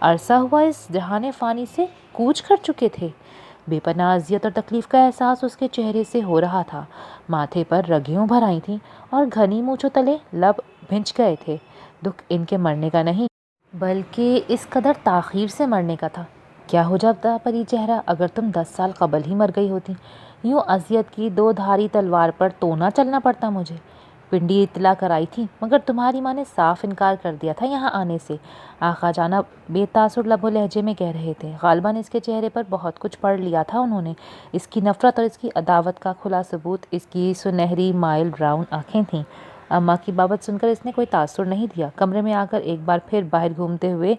Speaker 1: عرصہ ہوا اس جہان فانی سے کوچ کر چکے تھے۔ بے پناہ اذیت اور تکلیف کا احساس اس کے چہرے سے ہو رہا تھا۔ ماتھے پر رگیں ابھر آئی تھیں اور گھنی مونچھوں تلے لب بھنچ گئے تھے۔ دکھ ان کے مرنے کا نہیں، بلکہ اس قدر تاخیر سے مرنے کا تھا۔ کیا ہو جاتا پری چہرہ اگر تم 10 سال قبل ہی مر گئی ہوتی؟ یوں اذیت کی 2 دھاری تلوار پر تو نہ چلنا پڑتا مجھے۔ پنڈی اطلاع کرائی تھی، مگر تمہاری ماں نے صاف انکار کر دیا تھا یہاں آنے سے۔ آغا جان اب بے تاثر لب و لہجے میں کہہ رہے تھے۔ غالباً اس کے چہرے پر بہت کچھ پڑھ لیا تھا انہوں نے۔ اس کی نفرت اور اس کی عداوت کا کھلا ثبوت اس کی سنہری مائل براؤن آنکھیں تھیں۔ اماں کی بابت سن کر اس نے کوئی تاثر نہیں دیا۔ کمرے میں آ کر ایک بار پھر باہر گھومتے ہوئے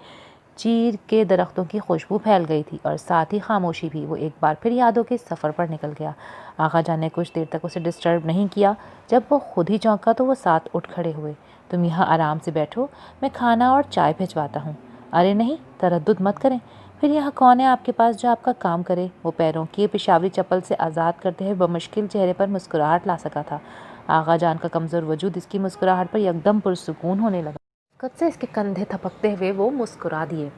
Speaker 1: چیر کے درختوں کی خوشبو پھیل گئی تھی اور ساتھ ہی خاموشی بھی۔ وہ ایک بار پھر یادوں کے سفر پر نکل گیا۔ آغا جان نے کچھ دیر تک اسے ڈسٹرب نہیں کیا۔ جب وہ خود ہی چونکا تو وہ ساتھ اٹھ کھڑے ہوئے۔ تم یہاں آرام سے بیٹھو، میں کھانا اور چائے بھجواتا ہوں۔ ارے نہیں، تردد مت کریں، پھر یہاں کون ہے آپ کے پاس جو آپ کا کام کرے؟ وہ پیروں کی پشاوری چپل سے آزاد کرتے ہوئے بمشکل چہرے پر مسکراہٹ لا سکا تھا۔ آغا جان کا کمزور وجود اس کی مسکراہٹ پر یکدم پرسکون ہونے لگا۔ قد سے اس کے کندھے تھپکتے ہوئے وہ مسکرا دیے۔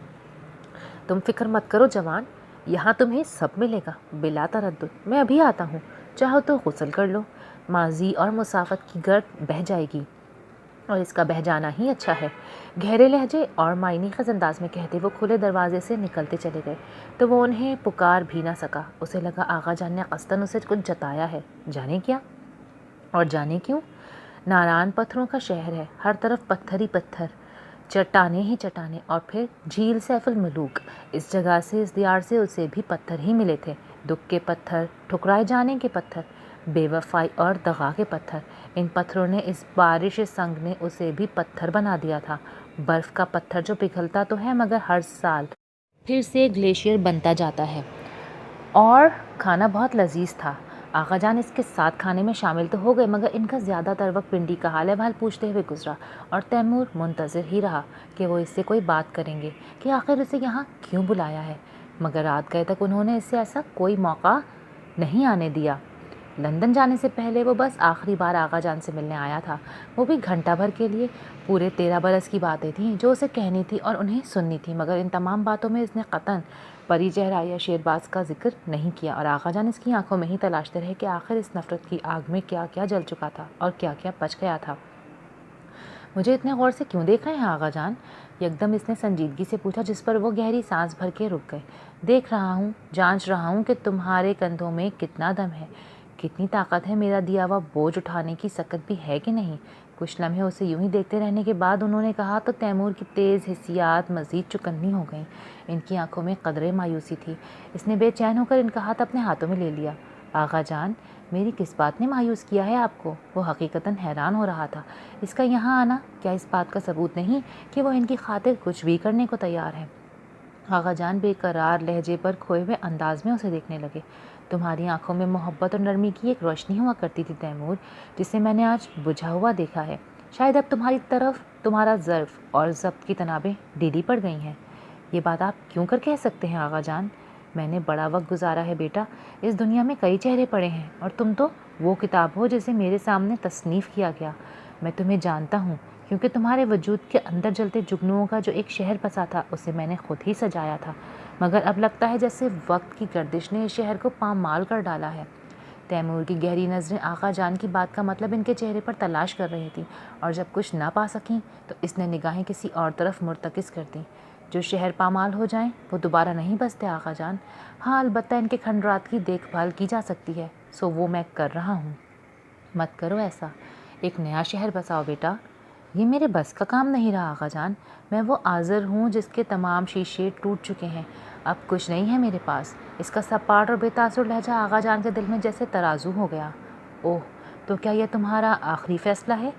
Speaker 1: تم فکر مت کرو جوان، یہاں تمہیں سب ملے گا بلا تردد، میں ابھی آتا ہوں، چاہو تو غسل کر لو، ماضی اور مسافت کی گرد بہہ جائے گی اور اس کا بہہ جانا ہی اچھا ہے۔ گہرے لہجے اور معنی خز انداز میں کہتے وہ کھلے دروازے سے نکلتے چلے گئے تو وہ انہیں پکار بھی نہ سکا۔ اسے لگا آغا جان نے قصداً اسے کچھ جتایا ہے، جانے کیا اور جانے کیوں۔ ناران پتھروں کا شہر ہے، ہر طرف پتھر ہی پتھر، چٹانیں ہی چٹانیں، اور پھر جھیل سیف الملوک، اس جگہ سے، اس دیار سے اسے بھی پتھر ہی ملے تھے، دکھ کے پتھر، ٹھکرائے جانے کے پتھر، بے وفائی اور دغا کے پتھر۔ ان پتھروں نے، اس بارش سنگ نے اسے بھی پتھر بنا دیا تھا، برف کا پتھر جو پگھلتا تو ہے مگر ہر سال پھر سے گلیشیئر بنتا جاتا ہے۔ اور کھانا بہت لذیذ تھا۔ آغا جان اس کے ساتھ کھانے میں شامل تو ہو گئے مگر ان کا زیادہ تر وقت پنڈی کا حال احوال پوچھتے ہوئے گزرا، اور تیمور منتظر ہی رہا کہ وہ اس سے کوئی بات کریں گے کہ آخر اسے یہاں کیوں بلایا ہے، مگر رات گئے تک انہوں نے اس سے ایسا کوئی موقع نہیں آنے دیا۔ لندن جانے سے پہلے وہ بس آخری بار آغا جان سے ملنے آیا تھا، وہ بھی گھنٹہ بھر کے لیے۔ پورے 13 برس کی باتیں تھیں جو اسے کہنی تھی اور انہیں سننی تھی، مگر ان تمام باتوں میں اس نے قطعاً پری چہرہ یا شیرباز کا ذکر نہیں کیا، اور آغا جان اس کی آنکھوں میں ہی تلاشتے رہے کہ آخر اس نفرت کی آگ میں کیا کیا جل چکا تھا اور کیا کیا بچ گیا تھا۔ مجھے اتنے غور سے کیوں دیکھ رہے ہیں آغا جان؟ یکدم اس نے سنجیدگی سے پوچھا، جس پر وہ گہری سانس بھر کے رک گئے۔ دیکھ رہا ہوں، جانچ رہا ہوں کہ تمہارے کندھوں میں کتنا دم ہے، کتنی طاقت ہے، میرا دیا ہوا بوجھ اٹھانے کی سکت بھی ہے کہ نہیں۔ کچھ لمحے اسے یوں ہی دیکھتے رہنے کے بعد انہوں نے کہا تو تیمور کی تیز حسیات مزید چکنی ہو گئیں، ان کی آنکھوں میں قدرے مایوسی تھی۔ اس نے بے چین ہو کر ان کا ہاتھ اپنے ہاتھوں میں لے لیا۔ آغا جان، میری کس بات نے مایوس کیا ہے آپ کو؟ وہ حقیقتاً حیران ہو رہا تھا۔ اس کا یہاں آنا کیا اس بات کا ثبوت نہیں کہ وہ ان کی خاطر کچھ بھی کرنے کو تیار ہے؟ آغا جان بے قرار لہجے پر کھوئے ہوئے انداز میں اسے دیکھنے لگے۔ تمہاری آنکھوں میں محبت اور نرمی کی ایک روشنی ہوا کرتی تھی تیمور، جسے میں نے آج بجھا ہوا دیکھا ہے۔ شاید اب تمہاری طرف تمہارا ظرف اور ضبط کی تنابیں ڈھیلی پڑ گئی ہیں۔ یہ بات آپ کیوں کر کہہ سکتے ہیں آغا جان؟ میں نے بڑا وقت گزارا ہے بیٹا، اس دنیا میں کئی چہرے پڑے ہیں، اور تم تو وہ کتاب ہو جسے میرے سامنے تصنیف کیا گیا۔ میں تمہیں جانتا ہوں کیونکہ تمہارے وجود کے اندر جلتے جگنوؤں کا جو ایک شہر بسا تھا اسے میں نے خود ہی سجایا تھا، مگر اب لگتا ہے جیسے وقت کی گردش نے اس شہر کو پامال کر ڈالا ہے۔ تیمور کی گہری نظریں آغا جان کی بات کا مطلب ان کے چہرے پر تلاش کر رہی تھیں، اور جب کچھ نہ پا سکیں تو اس نے نگاہیں کسی اور طرف مرتکز کر دیں۔ جو شہر پامال ہو جائیں وہ دوبارہ نہیں بستے آغا جان۔ ہاں، البتہ ان کے کھنڈرات کی دیکھ بھال کی جا سکتی ہے، سو وہ میں کر رہا ہوں۔ مت کرو ایسا، ایک نیا شہر بساؤ بیٹا۔ یہ میرے بس کا کام نہیں رہا آغا جان، میں وہ آزر ہوں جس کے تمام شیشے ٹوٹ چکے ہیں، اب کچھ نہیں ہے میرے پاس۔ اس کا سپاٹ اور بے تاثر لہجہ آغا جان کے دل میں جیسے ترازو ہو گیا۔ اوہ، تو کیا یہ تمہارا آخری فیصلہ ہے؟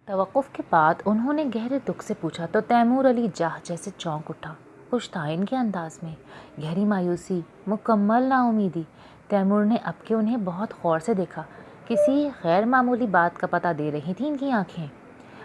Speaker 1: توقف کے بعد انہوں نے گہرے دکھ سے پوچھا تو تیمور علی جاہ جیسے چونک اٹھا۔ کچھ تھا ان کے انداز میں، گہری مایوسی، مکمل نا امیدی۔ تیمور نے اب کے انہیں بہت غور سے دیکھا، کسی غیر معمولی بات کا پتہ دے رہی تھیں ان کی آنکھیں۔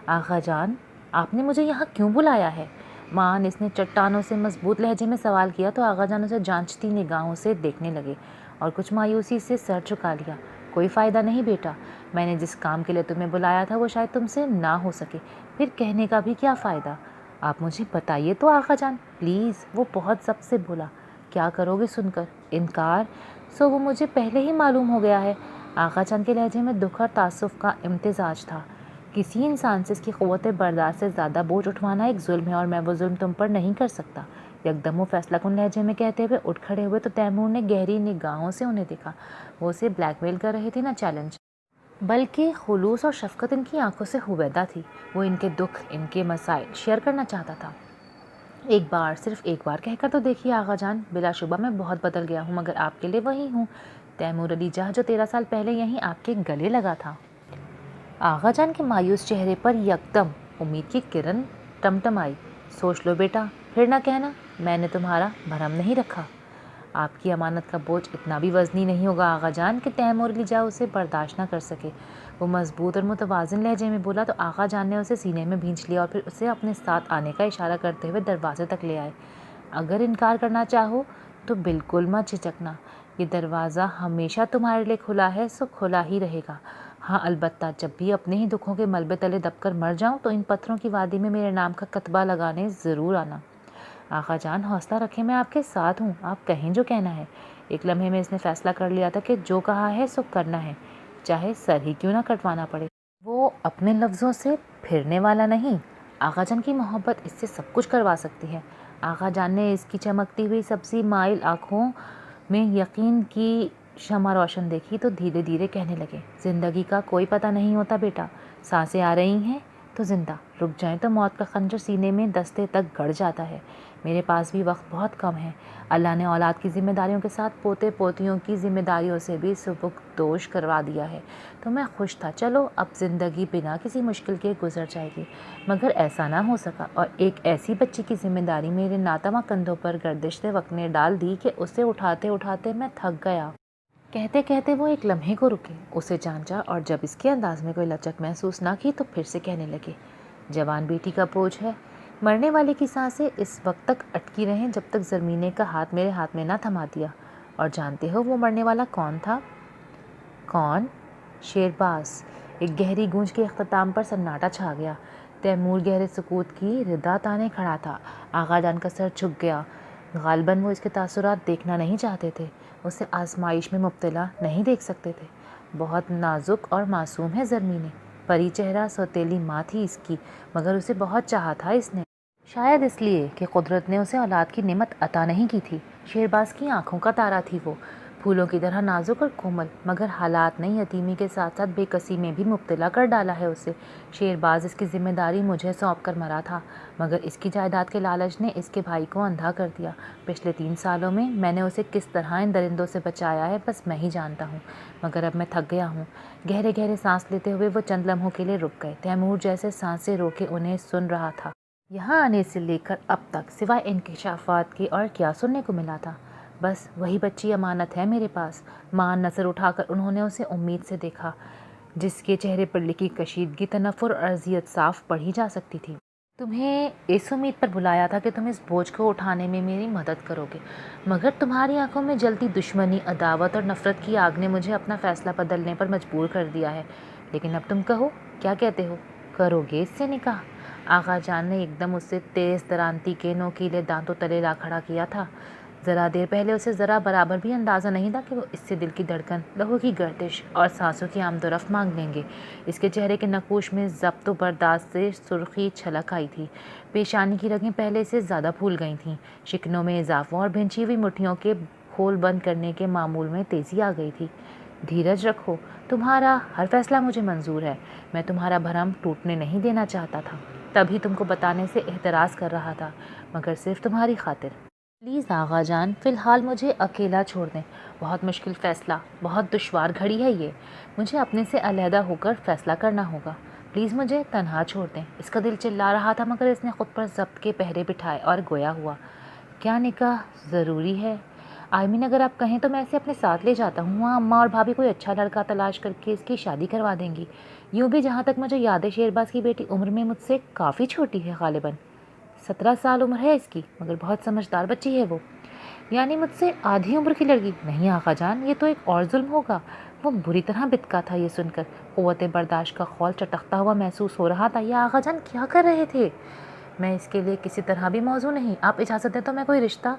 Speaker 1: آغا جان، آپ نے مجھے یہاں کیوں بلایا ہے؟ مان اس نے چٹانوں سے مضبوط لہجے میں سوال کیا تو آغا جان اسے جانچتی نگاہوں سے دیکھنے لگے اور کچھ مایوسی سے سر جھکا لیا۔ کوئی فائدہ نہیں بیٹا، میں نے جس کام کے لیے تمہیں بلایا تھا وہ شاید تم سے نہ ہو سکے، پھر کہنے کا بھی کیا فائدہ؟ آپ مجھے بتائیے تو آغا جان، پلیز۔ وہ بہت ضبط سے بولا۔ کیا کرو گے سن کر؟ انکار؟ سو وہ مجھے پہلے ہی معلوم ہو گیا ہے۔ آغا جان کے لہجے میں دکھ اور تاسف کا امتزاج تھا۔ کسی انسان سے اس کی قوت برداشت سے زیادہ بوجھ اٹھوانا ایک ظلم ہے، اور میں وہ ظلم تم پر نہیں کر سکتا۔ یکدم وہ فیصلہ کن لہجے میں کہتے ہوئے اٹھ کھڑے ہوئے تو تیمور نے گہری نگاہوں سے انہیں دیکھا۔ وہ اسے بلیک میل کر رہے تھے نہ چیلنج، بلکہ خلوص اور شفقت ان کی آنکھوں سے ہویدا تھی۔ وہ ان کے دکھ، ان کے مسائل شیئر کرنا چاہتا تھا۔ ایک بار، صرف ایک بار کہہ کر تو دیکھیے آغا جان، بلا شبہ میں بہت بدل گیا ہوں مگر آپ کے لیے وہی ہوں، تیمور علی جاہ جو 13 سال پہلے یہیں آپ کے گلے لگا تھا۔ آغا جان کے مایوس چہرے پر یکدم امید کی کرن ٹمٹمائی۔ سوچ لو بیٹا، پھر نہ کہنا میں نے تمہارا بھرم نہیں رکھا۔ آپ کی امانت کا بوجھ اتنا بھی وزنی نہیں ہوگا آغا جان کہ تیمور علی جاہ اسے برداشت نہ کر سکے۔ وہ مضبوط اور متوازن لہجے میں بولا تو آغا جان نے اسے سینے میں بھینچ لیا اور پھر اسے اپنے ساتھ آنے کا اشارہ کرتے ہوئے دروازے تک لے آئے۔ اگر انکار کرنا چاہو تو بالکل مت جھجکنا، یہ دروازہ ہمیشہ تمہارے لیے کھلا ہے، سو کھلا ہی رہے گا۔ ہاں البتہ جب بھی اپنے ہی دکھوں کے ملبے تلے دب کر مر جاؤں تو ان پتھروں کی وادی میں میرے نام کا کتبہ لگانے ضرور آنا۔ آقا جان حوصلہ رکھیں، میں آپ کے ساتھ ہوں، آپ کہیں جو کہنا ہے۔ ایک لمحے میں اس نے فیصلہ کر لیا تھا کہ جو کہا ہے سو کرنا ہے، چاہے سر ہی کیوں نہ کٹوانا پڑے۔ وہ اپنے لفظوں سے پھرنے والا نہیں، آقا جان کی محبت اس سے سب کچھ کروا سکتی ہے۔ آقا جان نے اس کی چمکتی ہوئی سبزی مائل آنکھوں میں یقین کی شمع روشن دیکھی تو دھیرے دھیرے کہنے لگے، زندگی کا کوئی پتہ نہیں ہوتا بیٹا، سانسیں آ رہی ہیں تو زندہ، رک جائیں تو موت کا خنجر سینے میں دستے تک گڑ جاتا ہے۔ میرے پاس بھی وقت بہت کم ہے، اللہ نے اولاد کی ذمہ داریوں کے ساتھ پوتے پوتیوں کی ذمہ داریوں سے بھی سبکدوش کروا دیا ہے، تو میں خوش تھا، چلو اب زندگی بنا کسی مشکل کے گزر جائے گی، مگر ایسا نہ ہو سکا، اور ایک ایسی بچی کی ذمہ داری میرے ناتواں کندھوں پر گردشتے وقت نے ڈال دی کہ اسے اٹھاتے اٹھاتے میں تھک گیا۔ کہتے کہتے وہ ایک لمحے کو رکے، اسے جانچا، اور جب اس کے انداز میں کوئی لچک محسوس نہ کی تو پھر سے کہنے لگے، جوان بیٹی کا بوجھ ہے، مرنے والے کی سانسیں اس وقت تک اٹکی رہیں جب تک زرمینے کا ہاتھ میرے ہاتھ میں نہ تھما دیا۔ اور جانتے ہو وہ مرنے والا کون تھا؟ کون؟ شیرباز۔ ایک گہری گونج کے اختتام پر سناٹا چھا گیا۔ تیمور گہرے سکوت کی ردا تانے کھڑا تھا۔ آقا جان کا سر جھک گیا، غالباً وہ اس کے تاثرات دیکھنا نہیں چاہتے تھے، اسے آزمائش میں مبتلا نہیں دیکھ سکتے تھے۔ بہت نازک اور معصوم ہے زرمینے، پری چہرہ، سوتیلی ماں تھی اس کی، مگر اسے بہت چاہا تھا اس نے، شاید اس لیے کہ قدرت نے اسے اولاد کی نعمت عطا نہیں کی تھی۔ شیرباز کی آنکھوں کا تارا تھی وہ، پھولوں کی طرح نازک اور کومل، مگر حالات نے یتیمی کے ساتھ ساتھ بے کسی میں بھی مبتلا کر ڈالا ہے اسے۔ شیرباز اس کی ذمہ داری مجھے سونپ کر مرا تھا، مگر اس کی جائیداد کے لالچ نے اس کے بھائی کو اندھا کر دیا۔ پچھلے 3 سالوں میں نے اسے کس طرح ان درندوں سے بچایا ہے بس میں ہی جانتا ہوں، مگر اب میں تھک گیا ہوں۔ گہرے گہرے سانس لیتے ہوئے وہ چند لمحوں کے لیے رک گئے۔ تیمور جیسے سانسیں روکے انہیں سن رہا تھا۔ یہاں آنے سے لے کر اب تک سوائے انکشافات کے اور کیا سننے کو ملا تھا؟ بس وہی بچی امانت ہے میرے پاس۔ ماں نظر اٹھا کر انہوں نے اسے امید سے دیکھا، جس کے چہرے پر لکھی کشیدگی، تنفر اور اذیت صاف پڑھی جا سکتی تھی۔ تمہیں اس امید پر بلایا تھا کہ تم اس بوجھ کو اٹھانے میں میری مدد کرو گے، مگر تمہاری آنکھوں میں جلتی دشمنی، عداوت اور نفرت کی آگ نے مجھے اپنا فیصلہ بدلنے پر مجبور کر دیا ہے۔ لیکن اب تم کہو، کیا کہتے ہو؟ کرو گے اس سے نکاح؟ آقا جان نے ایک دم اسے تیز درانتی کے نوکیلے دانتوں تلے لا کھڑا کیا تھا۔ ذرا دیر پہلے اسے ذرا برابر بھی اندازہ نہیں تھا کہ وہ اس سے دل کی دھڑکن، لہو کی گردش اور سانسوں کی آمد و رفت مانگ لیں گے۔ اس کے چہرے کے نقوش میں ضبط و برداشت سے سرخی چھلک آئی تھی، پیشانی کی رگیں پہلے سے زیادہ پھول گئی تھیں، شکنوں میں اضافہ اور بھنچی ہوئی مٹھیوں کے کھول بند کرنے کے معمول میں تیزی آ گئی تھی۔ دھیرج رکھو، تمہارا ہر فیصلہ مجھے منظور ہے، میں تمہارا بھرم ٹوٹنے نہیں دینا چاہتا تھا، تبھی تم کو بتانے سے احتراز کر رہا تھا، مگر صرف تمہاری خاطر۔ پلیز آغا جان، فی الحال مجھے اکیلا چھوڑ دیں، بہت مشکل فیصلہ، بہت دشوار گھڑی ہے یہ، مجھے اپنے سے علیحدہ ہو کر فیصلہ کرنا ہوگا، پلیز مجھے تنہا چھوڑ دیں۔ اس کا دل چلا رہا تھا، مگر اس نے خود پر ضبط کے پہرے بٹھائے اور گویا ہوا، کیا نکاح ضروری ہے؟ آئی اگر آپ کہیں تو میں اسے اپنے ساتھ لے جاتا ہوں، وہاں اماں اور بھابھی کوئی اچھا لڑکا تلاش کر کے اس کی شادی کروا دیں گی۔ یوں بھی جہاں تک مجھے یاد ہے شیرباز کی بیٹی عمر میں مجھ سے کافی چھوٹی ہے، غالباً 17 سال عمر ہے اس کی، مگر بہت سمجھدار بچی ہے وہ۔ یعنی مجھ سے آدھی عمر کی لڑکی؟ نہیں آقا جان، یہ تو ایک اور ظلم ہوگا۔ وہ بری طرح بتکا تھا یہ سن کر، قوت برداشت کا خول چٹکتا ہوا محسوس ہو رہا تھا۔ یہ آقا جان کیا کر رہے تھے؟ میں اس کے لیے کسی طرح بھی موزوں نہیں، آپ اجازت دیں تو میں کوئی رشتہ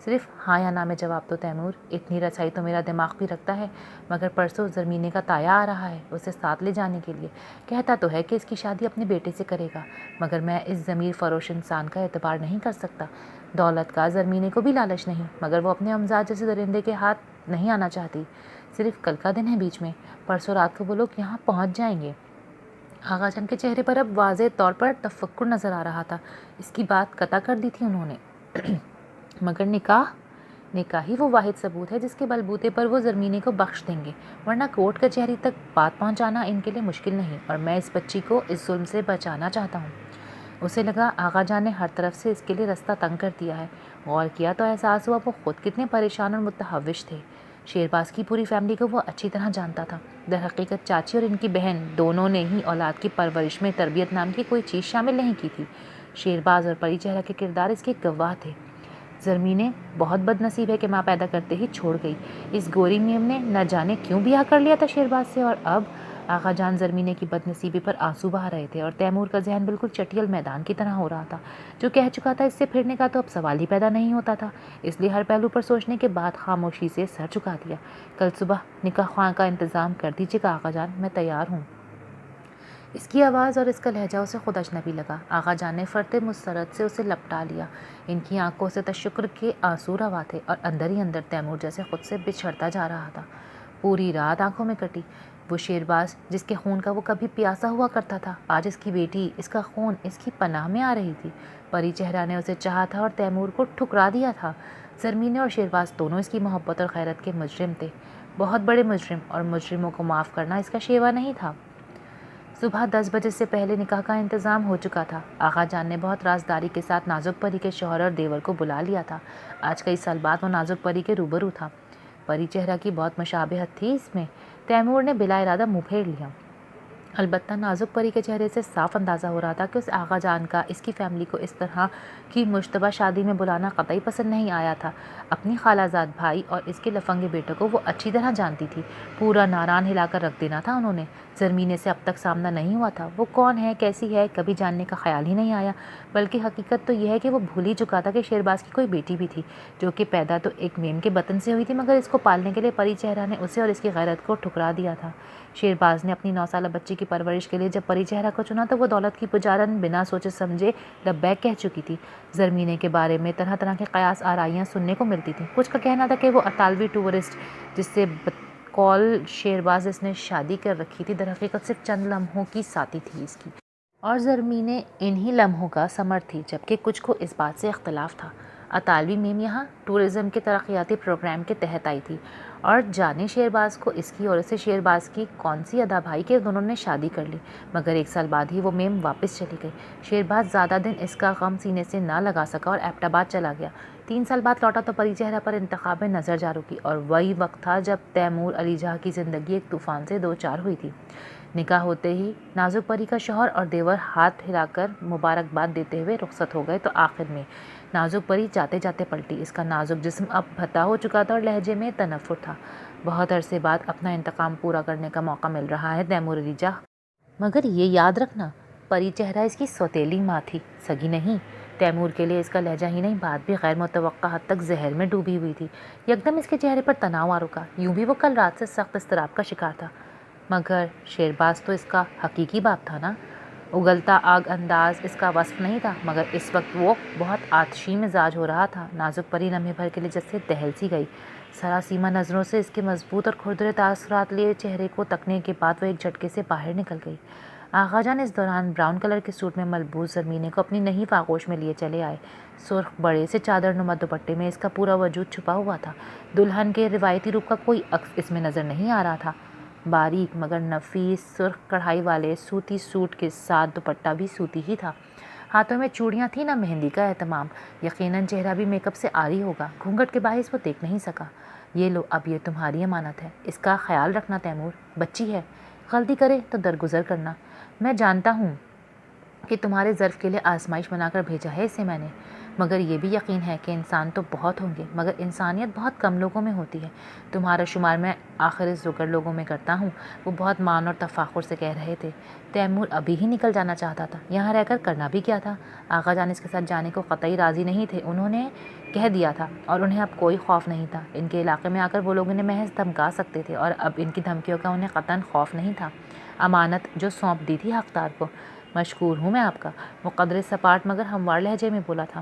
Speaker 1: صرف ہاں یا نہ میں جواب دو تیمور، اتنی رسائی تو میرا دماغ بھی رکھتا ہے، مگر پرسوں زرمینے کا تایا آ رہا ہے اسے ساتھ لے جانے کے لیے، کہتا تو ہے کہ اس کی شادی اپنے بیٹے سے کرے گا، مگر میں اس ضمیر فروش انسان کا اعتبار نہیں کر سکتا۔ دولت کا زرمینے کو بھی لالچ نہیں، مگر وہ اپنے امزاد جیسے درندے کے ہاتھ نہیں آنا چاہتی۔ صرف کل کا دن ہے بیچ میں، پرسوں رات کو وہ لوگ یہاں پہنچ جائیں گے۔ آغا جان کے چہرے پر اب واضح طور پر تفکر نظر آ رہا تھا، اس کی بات قطع کر دی تھی انہوں نے۔ مگر نکاح ہی وہ واحد ثبوت ہے جس کے بلبوتے پر وہ زرمینے کو بخش دیں گے، ورنہ کورٹ کچہری تک بات پہنچانا ان کے لیے مشکل نہیں، اور میں اس بچی کو اس ظلم سے بچانا چاہتا ہوں۔ اسے لگا آغا جان نے ہر طرف سے اس کے لیے رستہ تنگ کر دیا ہے، غور کیا تو احساس ہوا وہ خود کتنے پریشان اور متحوش تھے۔ شیرباز کی پوری فیملی کو وہ اچھی طرح جانتا تھا، در حقیقت چاچی اور ان کی بہن دونوں نے ہی اولاد کی پرورش میں تربیت نام کی کوئی چیز شامل نہیں کی تھی۔ شیرباز اور پری چہرہ کے کردار اس کے گواہ تھے۔ زرمینے بہت بد نصیب ہے کہ ماں پیدا کرتے ہی چھوڑ گئی، اس گوری میم نے نہ جانے کیوں بیاہ کر لیا تھا شیرباز سے، اور اب آغا جان زرمینے کی بدنصیبی پر آنسو بہا رہے تھے اور تیمور کا ذہن بالکل چٹیل میدان کی طرح ہو رہا تھا. جو کہہ چکا تھا اس سے پھرنے کا تو اب سوال ہی پیدا نہیں ہوتا تھا. اس لیے ہر پہلو پر سوچنے کے بعد خاموشی سے سر جھکا دیا. کل صبح نکاح خواہ کا انتظام کر دیجیے گا آغا جان، میں تیار ہوں. اس کی آواز اور اس کا لہجہ اسے خود اجنبی لگا. آغا جان نے فرط مسرت سے اسے لپٹا لیا. ان کی آنکھوں سے تشکر کے آنسو روا تھے اور اندر ہی اندر تیمور جیسے خود سے بچھڑتا جا رہا تھا. پوری رات آنکھوں میں کٹی. وہ شیرباز جس کے خون کا وہ کبھی پیاسا ہوا کرتا تھا، آج اس کی بیٹی، اس کا خون اس کی پناہ میں آ رہی تھی. پری چہرہ نے اسے چاہا تھا اور تیمور کو ٹھکرا دیا تھا. زرمینے اور شیرباز دونوں اس کی محبت اور خیرت کے مجرم تھے، بہت بڑے مجرم، اور مجرموں کو معاف کرنا اس کا شیوا نہیں تھا. صبح 10 بجے سے پہلے نکاح کا انتظام ہو چکا تھا. آغا جان نے بہت رازداری کے ساتھ نازک پری کے شوہر اور دیور کو بلا لیا تھا. آج کئی سال بعد وہ نازک پری کے روبرو تھا. پری چہرہ کی بہت مشابہت تھی اس میں. تیمور نے بلا ارادہ منہ پھیر لیا. البتہ نازک پری کے چہرے سے صاف اندازہ ہو رہا تھا کہ اس آغا جان کا اس کی فیملی کو اس طرح کی مشتبہ شادی میں بلانا قطعی پسند نہیں آیا تھا. اپنی خالہ زاد بھائی اور اس کے لفنگے بیٹے کو وہ اچھی طرح جانتی تھی. پورا ناران ہلا کر رکھ دینا تھا انہوں نے. زرمینے سے اب تک سامنا نہیں ہوا تھا. وہ کون ہے، کیسی ہے، کبھی جاننے کا خیال ہی نہیں آیا. بلکہ حقیقت تو یہ ہے کہ وہ بھول ہی چکا تھا کہ شیرباز کی کوئی بیٹی بھی تھی، جو کہ پیدا تو ایک میم کے بطن سے ہوئی تھی، مگر اس کو پالنے کے لیے پری چہرہ نے اسے اور اس کی غیرت کو ٹھکرا دیا تھا. شیرباز نے اپنی 9 سالہ بچی کی پرورش کے لیے جب پری چہرہ کو چنا تو وہ دولت کی پجارن بنا سوچے سمجھے لبیک کہہ چکی تھی. زرمینے کے بارے میں طرح طرح کے قیاس آرائیاں سننے کو ملتی تھیں. کچھ کا کہنا تھا کہ وہ اطالوی ٹورسٹ جس سے بقول شیرباز اس نے شادی کر رکھی تھی، در حقیقت صرف چند لمحوں کی ساتھی تھی اس کی، اور زرمینے انہی لمحوں کا ثمر تھی. جبکہ کچھ کو اس بات سے اختلاف تھا. اطالوی میم یہاں ٹورزم کے ترقیاتی پروگرام کے تحت آئی تھی، اور جانے شیرباز کو اس کی اور اسے شیرباز کی کون سی ادا بھائی کہ دونوں نے شادی کر لی. مگر 1 سال بعد ہی وہ میم واپس چلی گئی. شیرباز زیادہ دن اس کا غم سینے سے نہ لگا سکا اور ایبٹ آباد چلا گیا. 3 سال بعد لوٹا تو پری چہرہ پر انتخاب نظر جا رکی، اور وہی وقت تھا جب تیمور علی جہاں کی زندگی ایک طوفان سے دوچار ہوئی تھی. نکاح ہوتے ہی نازک پری کا شوہر اور دیور ہاتھ ہلا کر مبارکباد دیتے ہوئے رخصت ہو گئے، تو آخر میں نازک پری جاتے جاتے پلٹی. اس کا نازک جسم اب بھتا ہو چکا تھا اور لہجے میں تنفر تھا. بہت عرصے بعد اپنا انتقام پورا کرنے کا موقع مل رہا ہے تیمور علی جاں، مگر یہ یاد رکھنا پری چہرہ اس کی سوتیلی ماں تھی، سگی نہیں. تیمور کے لیے اس کا لہجہ ہی نہیں، بات بھی غیر متوقع حد تک زہر میں ڈوبی ہوئی تھی. یکدم اس کے چہرے پر تناؤ آ رکا. یوں بھی وہ کل رات سے سخت اضطراب کا شکار تھا، مگر شیرباز تو اس کا حقیقی باپ تھا نا. اگلتا آگ انداز اس کا وصف نہیں تھا، مگر اس وقت وہ بہت آتشی مزاج ہو رہا تھا. نازک پری لمحے بھر کے لیے جیسے دہل سی گئی. سراسیمہ نظروں سے اس کے مضبوط اور کھردرے تاثرات لیے چہرے کو تکنے کے بعد وہ ایک جھٹکے سے باہر نکل گئی. آغا جان اس دوران براؤن کلر کے سوٹ میں ملبوس زرمینے کو اپنی نہیف آغوش میں لیے چلے آئے. سرخ بڑے سے چادر نما دوپٹے میں اس کا پورا وجود چھپا ہوا تھا. دلہن کے روایتی روپ کا کوئی عکس اس میں نظر نہیں آ رہا تھا. باریک مگر نفیس سرخ کڑھائی والے سوتی سوٹ کے ساتھ دوپٹہ بھی سوتی ہی تھا. ہاتھوں میں چوڑیاں تھیں، نہ مہندی کا اہتمام. یقیناً چہرہ بھی میک اپ سے عاری ہوگا. گھونگھٹ کے باعث وہ دیکھ نہیں سکا. یہ لو، اب یہ تمہاری امانت ہے، اس کا خیال رکھنا تیمور. بچی ہے، غلطی کرے تو درگزر کرنا. میں جانتا ہوں کہ تمہارے ظرف کے لیے آزمائش بنا کر بھیجا ہے اسے میں نے، مگر یہ بھی یقین ہے کہ انسان تو بہت ہوں گے، مگر انسانیت بہت کم لوگوں میں ہوتی ہے. تمہارا شمار میں آخر اس ذکر لوگوں میں کرتا ہوں. وہ بہت مان اور تفاخر سے کہہ رہے تھے. تیمور ابھی ہی نکل جانا چاہتا تھا. یہاں رہ کر کرنا بھی کیا تھا؟ آغا جان اس کے ساتھ جانے کو قطعی راضی نہیں تھے. انہوں نے کہہ دیا تھا، اور انہیں اب کوئی خوف نہیں تھا. ان کے علاقے میں آ کر وہ لوگ انہیں محض دھمکا سکتے تھے، اور اب ان کی دھمکیوں کا انہیں قطعاً خوف نہیں تھا. امانت جو سونپ دی تھی حقدار کو. مشکور ہوں میں آپ کا، وہ قدرے سپاٹ مگر ہموار لہجے میں بولا تھا.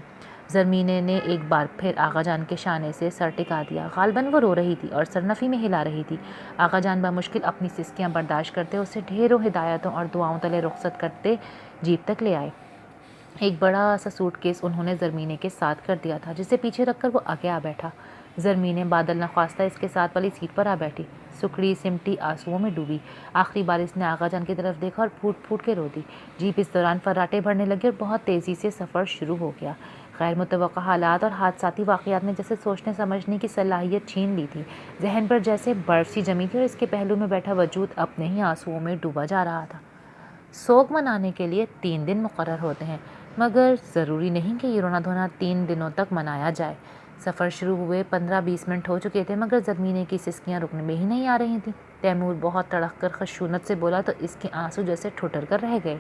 Speaker 1: زرمینے نے ایک بار پھر آغا جان کے شانے سے سر ٹکا دیا. غالباً وہ رو رہی تھی اور سرنفی میں ہلا رہی تھی. آغا جان بمشکل اپنی سسکیاں برداشت کرتے اسے ڈھیروں ہدایتوں اور دعاؤں تلے رخصت کرتے جیپ تک لے آئے. ایک بڑا سا سوٹ کیس انہوں نے زرمینے کے ساتھ کر دیا تھا، جسے پیچھے رکھ کر وہ آگے آ بیٹھا. زرمینے بادل نخواستہ اس کے ساتھ والی سیٹ پر آ بیٹھی. سکڑی سمٹی آنسوؤں میں ڈوبی. آخری بار اس نے آغا جان کی طرف دیکھا اور پھوٹ پھوٹ کے رو دی. جیپ اس دوران فراٹے بھرنے لگی اور بہت تیزی سے سفر شروع ہو گیا. غیر متوقع حالات اور حادثاتی واقعات نے جیسے سوچنے سمجھنے کی صلاحیت چھین لی تھی. ذہن پر جیسے برف سی جمی تھی، اور اس کے پہلو میں بیٹھا وجود اپنے ہی آنسوؤں میں ڈوبا جا رہا تھا. سوگ منانے کے لیے 3 دن مقرر ہوتے ہیں، مگر ضروری نہیں کہ یہ رونا دھونا 3 دنوں تک منایا جائے. سفر شروع ہوئے 15-20 منٹ ہو چکے تھے، مگر زرمینے کی سسکیاں رکنے میں ہی نہیں آ رہی تھیں. تیمور بہت تڑک کر خشونت سے بولا تو اس کے آنسو جیسے ٹھٹر کر رہ گئے۔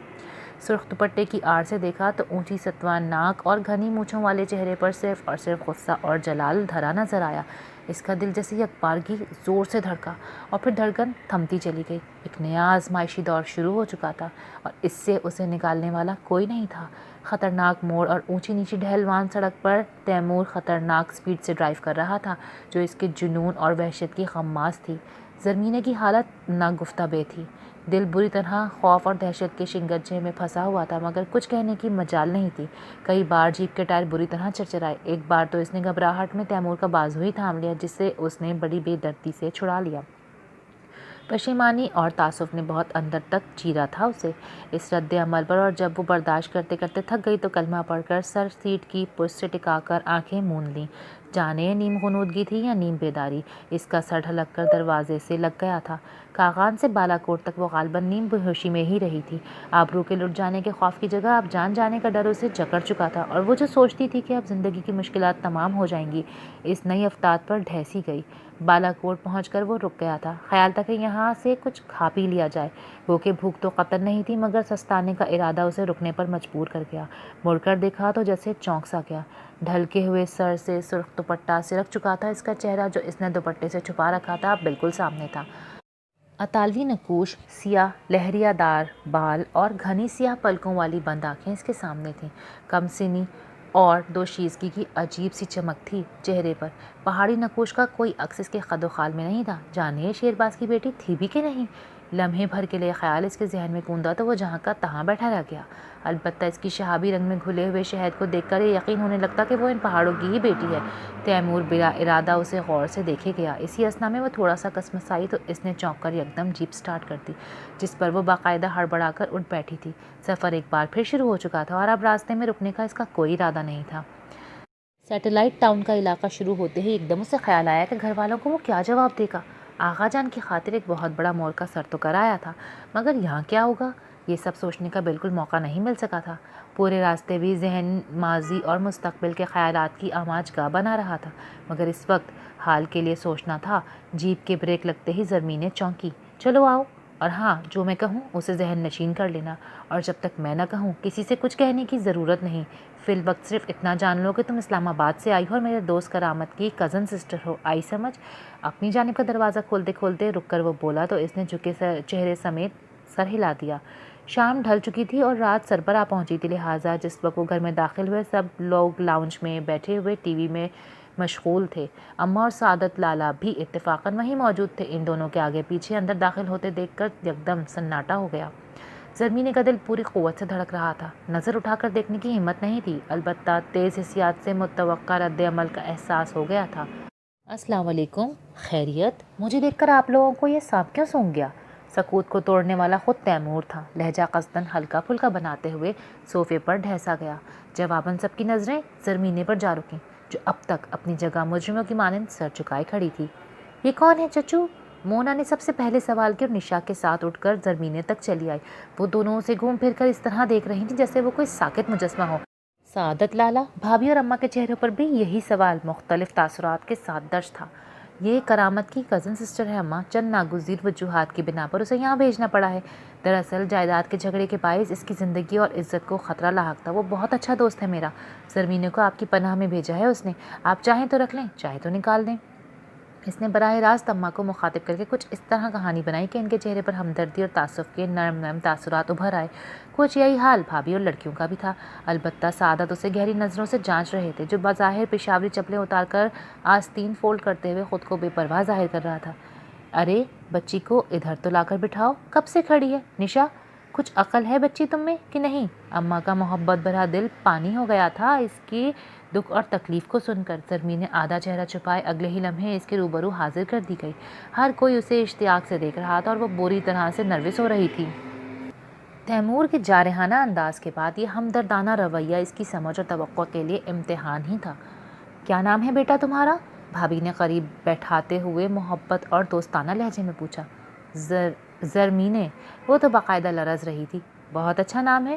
Speaker 1: سرخ دوپٹے کی آڑ سے دیکھا تو اونچی ستوان ناک اور گھنی مونچھوں والے چہرے پر صرف اور صرف غصہ اور جلال دھرا نظر آیا۔ اس کا دل جیسے یکبارگی زور سے دھڑکا اور پھر دھڑکن تھمتی چلی گئی۔ ایک نیا آزمائشی دور شروع ہو چکا تھا اور اس سے اسے نکالنے والا کوئی نہیں تھا۔ خطرناک موڑ اور اونچی نیچی ڈھلوان سڑک پر تیمور خطرناک سپیڈ سے ڈرائیو کر رہا تھا جو اس کے جنون اور وحشت کی خماس تھی۔ زرمینے کی حالت ناگفتہ بے تھی۔ دل بری طرح خوف اور دہشت کے شنگجے میں پھنسا ہوا تھا مگر کچھ کہنے کی مجال نہیں تھی۔ کئی بار جیپ کے ٹائر بری طرح چرچرائے۔ ایک بار تو اس نے گھبراہٹ میں تیمور کا بازو ہی تھام لیا جس سے اس نے بڑی بے دردی سے چھڑا لیا۔ پشیمانی اور تعصب نے بہت اندر تک چیرا تھا اسے اس رد عمل پر، اور جب وہ برداشت کرتے کرتے تھک گئی تو کلمہ پڑھ کر سر سیٹ کی پشت سے ٹکا کر آنکھیں موند لیں۔ جانے نیم غنودگی تھی یا نیم بیداری، اس کا سر ڈھلک کر دروازے سے لگ گیا تھا۔ کاغان سے بالا کوٹ تک وہ غالباً نیم بے ہوشی میں ہی رہی تھی۔ آبرو کے لٹ جانے کے خوف کی جگہ اب جان جانے کا ڈر اسے جکڑ چکا تھا، اور وہ جو سوچتی تھی کہ اب زندگی کی مشکلات تمام ہو جائیں گی، اس نئی افتاد پر ڈھیسی گئی۔ بالا کوٹ پہنچ کر وہ رک گیا تھا۔ خیال تھا کہ یہاں سے کچھ کھا پی لیا جائے۔ وہ کہ بھوک تو قطعاً نہیں تھی مگر سستانے کا ارادہ اسے رکنے پر مجبور کر گیا۔ مڑ کر دیکھا تو جیسے چونک سا گیا۔ ڈھلکے ہوئے سر سے سرخ دوپٹہ سرک چکا تھا۔ اس کا چہرہ جو اس نے دوپٹے سے چھپا رکھا تھا اب بالکل سامنے تھا۔ اطالوی نقوش، سیاہ لہریہ دار بال اور گھنی سیاہ پلکوں والی بند آنکھیں اس کے سامنے تھیں۔ کم سنی اور دوشیزگی کی عجیب سی چمک تھی چہرے پر۔ پہاڑی نقوش کا کوئی عکس اس کے قد و خال میں نہیں تھا۔ جانے یہ شیرباز کی بیٹی تھی بھی کہ نہیں؟ لمحے بھر کے لیے خیال اس کے ذہن میں گوندا تو وہ جہاں کا تہاں بیٹھا رہ گیا۔ البتہ اس کی شہابی رنگ میں گھلے ہوئے شہد کو دیکھ کر یہ یقین ہونے لگتا کہ وہ ان پہاڑوں کی ہی بیٹی ہے۔ تیمور بلا ارادہ اسے غور سے دیکھے گیا۔ اسی اثنا میں وہ تھوڑا سا کسمسائی تو اس نے چونک کر یکدم جیپ سٹارٹ کر دی جس پر وہ باقاعدہ ہڑبڑا کر اٹھ بیٹھی تھی۔ سفر ایک بار پھر شروع ہو چکا تھا اور اب راستے میں رکنے کا اس کا کوئی ارادہ نہیں تھا۔ سیٹلائٹ ٹاؤن کا علاقہ شروع ہوتے ہی ایک دم اسے خیال آیا کہ گھر والوں کو وہ کیا جواب دے گا۔ آغا جان کی خاطر ایک بہت بڑا مور کا سر تو کر آیا تھا مگر یہاں کیا ہوگا، یہ سب سوچنے کا بالکل موقع نہیں مل سکا تھا۔ پورے راستے بھی ذہن ماضی اور مستقبل کے خیالات کی آماج گاہ بنا رہا تھا مگر اس وقت حال کے لیے سوچنا تھا۔ جیپ کے بریک لگتے ہی زرمینیں چونکی۔ چلو آؤ، اور ہاں جو میں کہوں اسے ذہن نشین کر لینا، اور جب تک میں نہ کہوں کسی سے کچھ کہنے کی ضرورت نہیں۔ فی الوقت صرف اتنا جان لو کہ تم اسلام آباد سے آئی ہو اور میرے دوست کرامت کی کزن سسٹر ہو، آئی سمجھ؟ اپنی جانب کا دروازہ کھولتے کھولتے رک کر وہ بولا تو اس نے جھکے چہرے سمیت سر ہلا دیا۔ شام ڈھل چکی تھی اور رات سر پر آ پہنچی تھی، لہٰذا جس وقت وہ گھر میں داخل ہوئے سب لوگ لاؤنج میں بیٹھے ہوئے ٹی وی میں مشغول تھے۔ اماں اور سعادت لالا بھی اتفاقاً وہیں موجود تھے۔ ان دونوں کے آگے پیچھے اندر داخل ہوتے دیکھ کر یکدم سناٹا ہو گیا۔ زرمینے کا دل پوری قوت سے دھڑک رہا تھا۔ نظر اٹھا کر دیکھنے کی ہمت نہیں تھی، البتہ تیز حسیات سے متوقع رد عمل کا احساس ہو گیا تھا۔ السلام علیکم، خیریت؟ مجھے دیکھ کر آپ لوگوں کو یہ سانپ کیوں سونگھ گیا؟ سکوت کو توڑنے والا خود تیمور تھا۔ لہجہ قصداً ہلکا پھلکا بناتے ہوئے صوفے پر ڈھیسا گیا۔ جواباً سب کی نظریں زرمینے پر جا رکیں جو اب تک اپنی جگہ مجرموں کی مانند سر جھکائے کھڑی تھی۔ یہ کون ہے چچو؟ مونا نے سب سے پہلے سوال کیا اور نشا کے ساتھ اٹھ کر زرمینے تک چلی آئی۔ وہ دونوں اسے گھوم پھر کر اس طرح دیکھ رہی تھیں جیسے وہ کوئی ساکت مجسمہ ہو۔ سعادت لالا، بھابھی اور اماں کے چہروں پر بھی یہی سوال مختلف تاثرات کے ساتھ درج تھا۔ یہ کرامت کی کزن سسٹر ہے اماں، چند ناگزیر وجوہات کی بنا پر اسے یہاں بھیجنا پڑا ہے۔ دراصل جائیداد کے جھگڑے کے باعث اس کی زندگی اور عزت کو خطرہ لاحق تھا۔ وہ بہت اچھا دوست ہے میرا، زرمینے کو آپ کی پناہ میں بھیجا ہے اس نے، آپ چاہیں تو رکھ لیں چاہے تو نکال دیں۔ اس نے براہ راست اماں کو مخاطب کر کے کچھ اس طرح کہانی بنائی کہ ان کے چہرے پر ہمدردی اور تعاطف کے نرم نرم تاثرات ابھر آئے۔ کچھ یہی حال بھابھی اور لڑکیوں کا بھی تھا، البتہ سعادت اسے گہری نظروں سے جانچ رہے تھے جو بظاہر پشاوری چپلیں اتار کر آستین فولڈ کرتے ہوئے خود کو بے پرواہ ظاہر کر رہا تھا۔ ارے بچی کو ادھر تو لا کر بٹھاؤ، کب سے کھڑی ہے؟ نشا، کچھ عقل ہے بچی تم میں کہ نہیں؟ اماں کا محبت بھرا دل پانی ہو گیا تھا اس کی دکھ اور تکلیف کو سن کر۔ زرمینے آدھا چہرہ چھپائے اگلے ہی لمحے اس کے روبرو حاضر کر دی گئی۔ ہر کوئی اسے اشتیاق سے دیکھ رہا تھا اور وہ بری طرح سے نروس ہو رہی تھی۔ تیمور کے جارحانہ انداز کے بعد یہ ہمدردانہ رویہ اس کی سمجھ اور توقع کے لیے امتحان ہی تھا۔ کیا نام ہے بیٹا تمہارا؟ بھابھی نے قریب بیٹھاتے ہوئے محبت اور دوستانہ لہجے میں پوچھا۔ زرمینے، وہ تو باقاعدہ لرز رہی تھی۔ بہت اچھا نام ہے،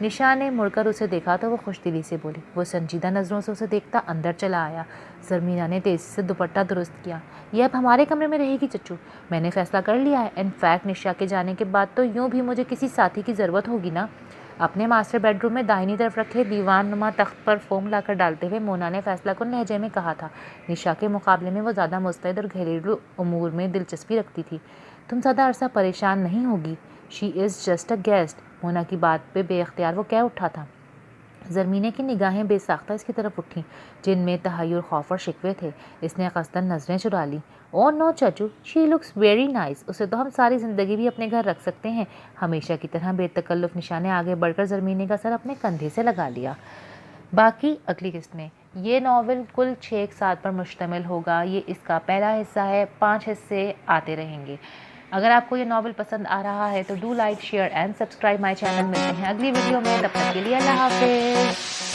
Speaker 1: نشا نے مڑ کر اسے دیکھا تو وہ خوش دلی سے بولی۔ وہ سنجیدہ نظروں سے اسے دیکھتا اندر چلا آیا۔ زرمینہ نے تیزی سے دوپٹہ درست کیا۔ یہ اب ہمارے کمرے میں رہے گی چچو، میں نے فیصلہ کر لیا ہے۔ انفیکٹ نشا کے جانے کے بعد تو یوں بھی مجھے کسی ساتھی کی ضرورت ہوگی نا۔ اپنے ماسٹر بیڈ روم میں داہنی طرف رکھے دیوان نما تخت پر فوم لا کر ڈالتے ہوئے مونا نے فیصلہ کن لہجے میں کہا تھا۔ نشا کے مقابلے میں وہ زیادہ مستعد اور گھریلو امور میں دلچسپی رکھتی تھی۔ تم زیادہ عرصہ پریشان نہیں ہوگی، شی از جسٹ اے گیسٹ۔ مونا کی بات پہ بے اختیار وہ کہہ اٹھا تھا۔ زرمینے کی نگاہیں بے ساختہ اس کی طرف اٹھیں جن میں تحیر، خوف اور شکوے تھے۔ اس نے قصداً نظریں چرا لیں۔ او نو چچو، شی لکس ویری نائس، اسے تو ہم ساری زندگی بھی اپنے گھر رکھ سکتے ہیں۔ ہمیشہ کی طرح بے تکلف نشا نے آگے بڑھ کر زرمینے کا سر اپنے کندھے سے لگا لیا۔ باقی اگلی قسط میں۔ یہ ناول کل 6 اقساط پر مشتمل ہوگا۔ یہ اس کا پہلا حصہ ہے، 5 حصے آتے رہیں گے۔ اگر آپ کو یہ ناول پسند آ رہا ہے تو do like, share and subscribe my channel. ملتے ہیں اگلی ویڈیو میں، تب تک کے لیے اللہ حافظ۔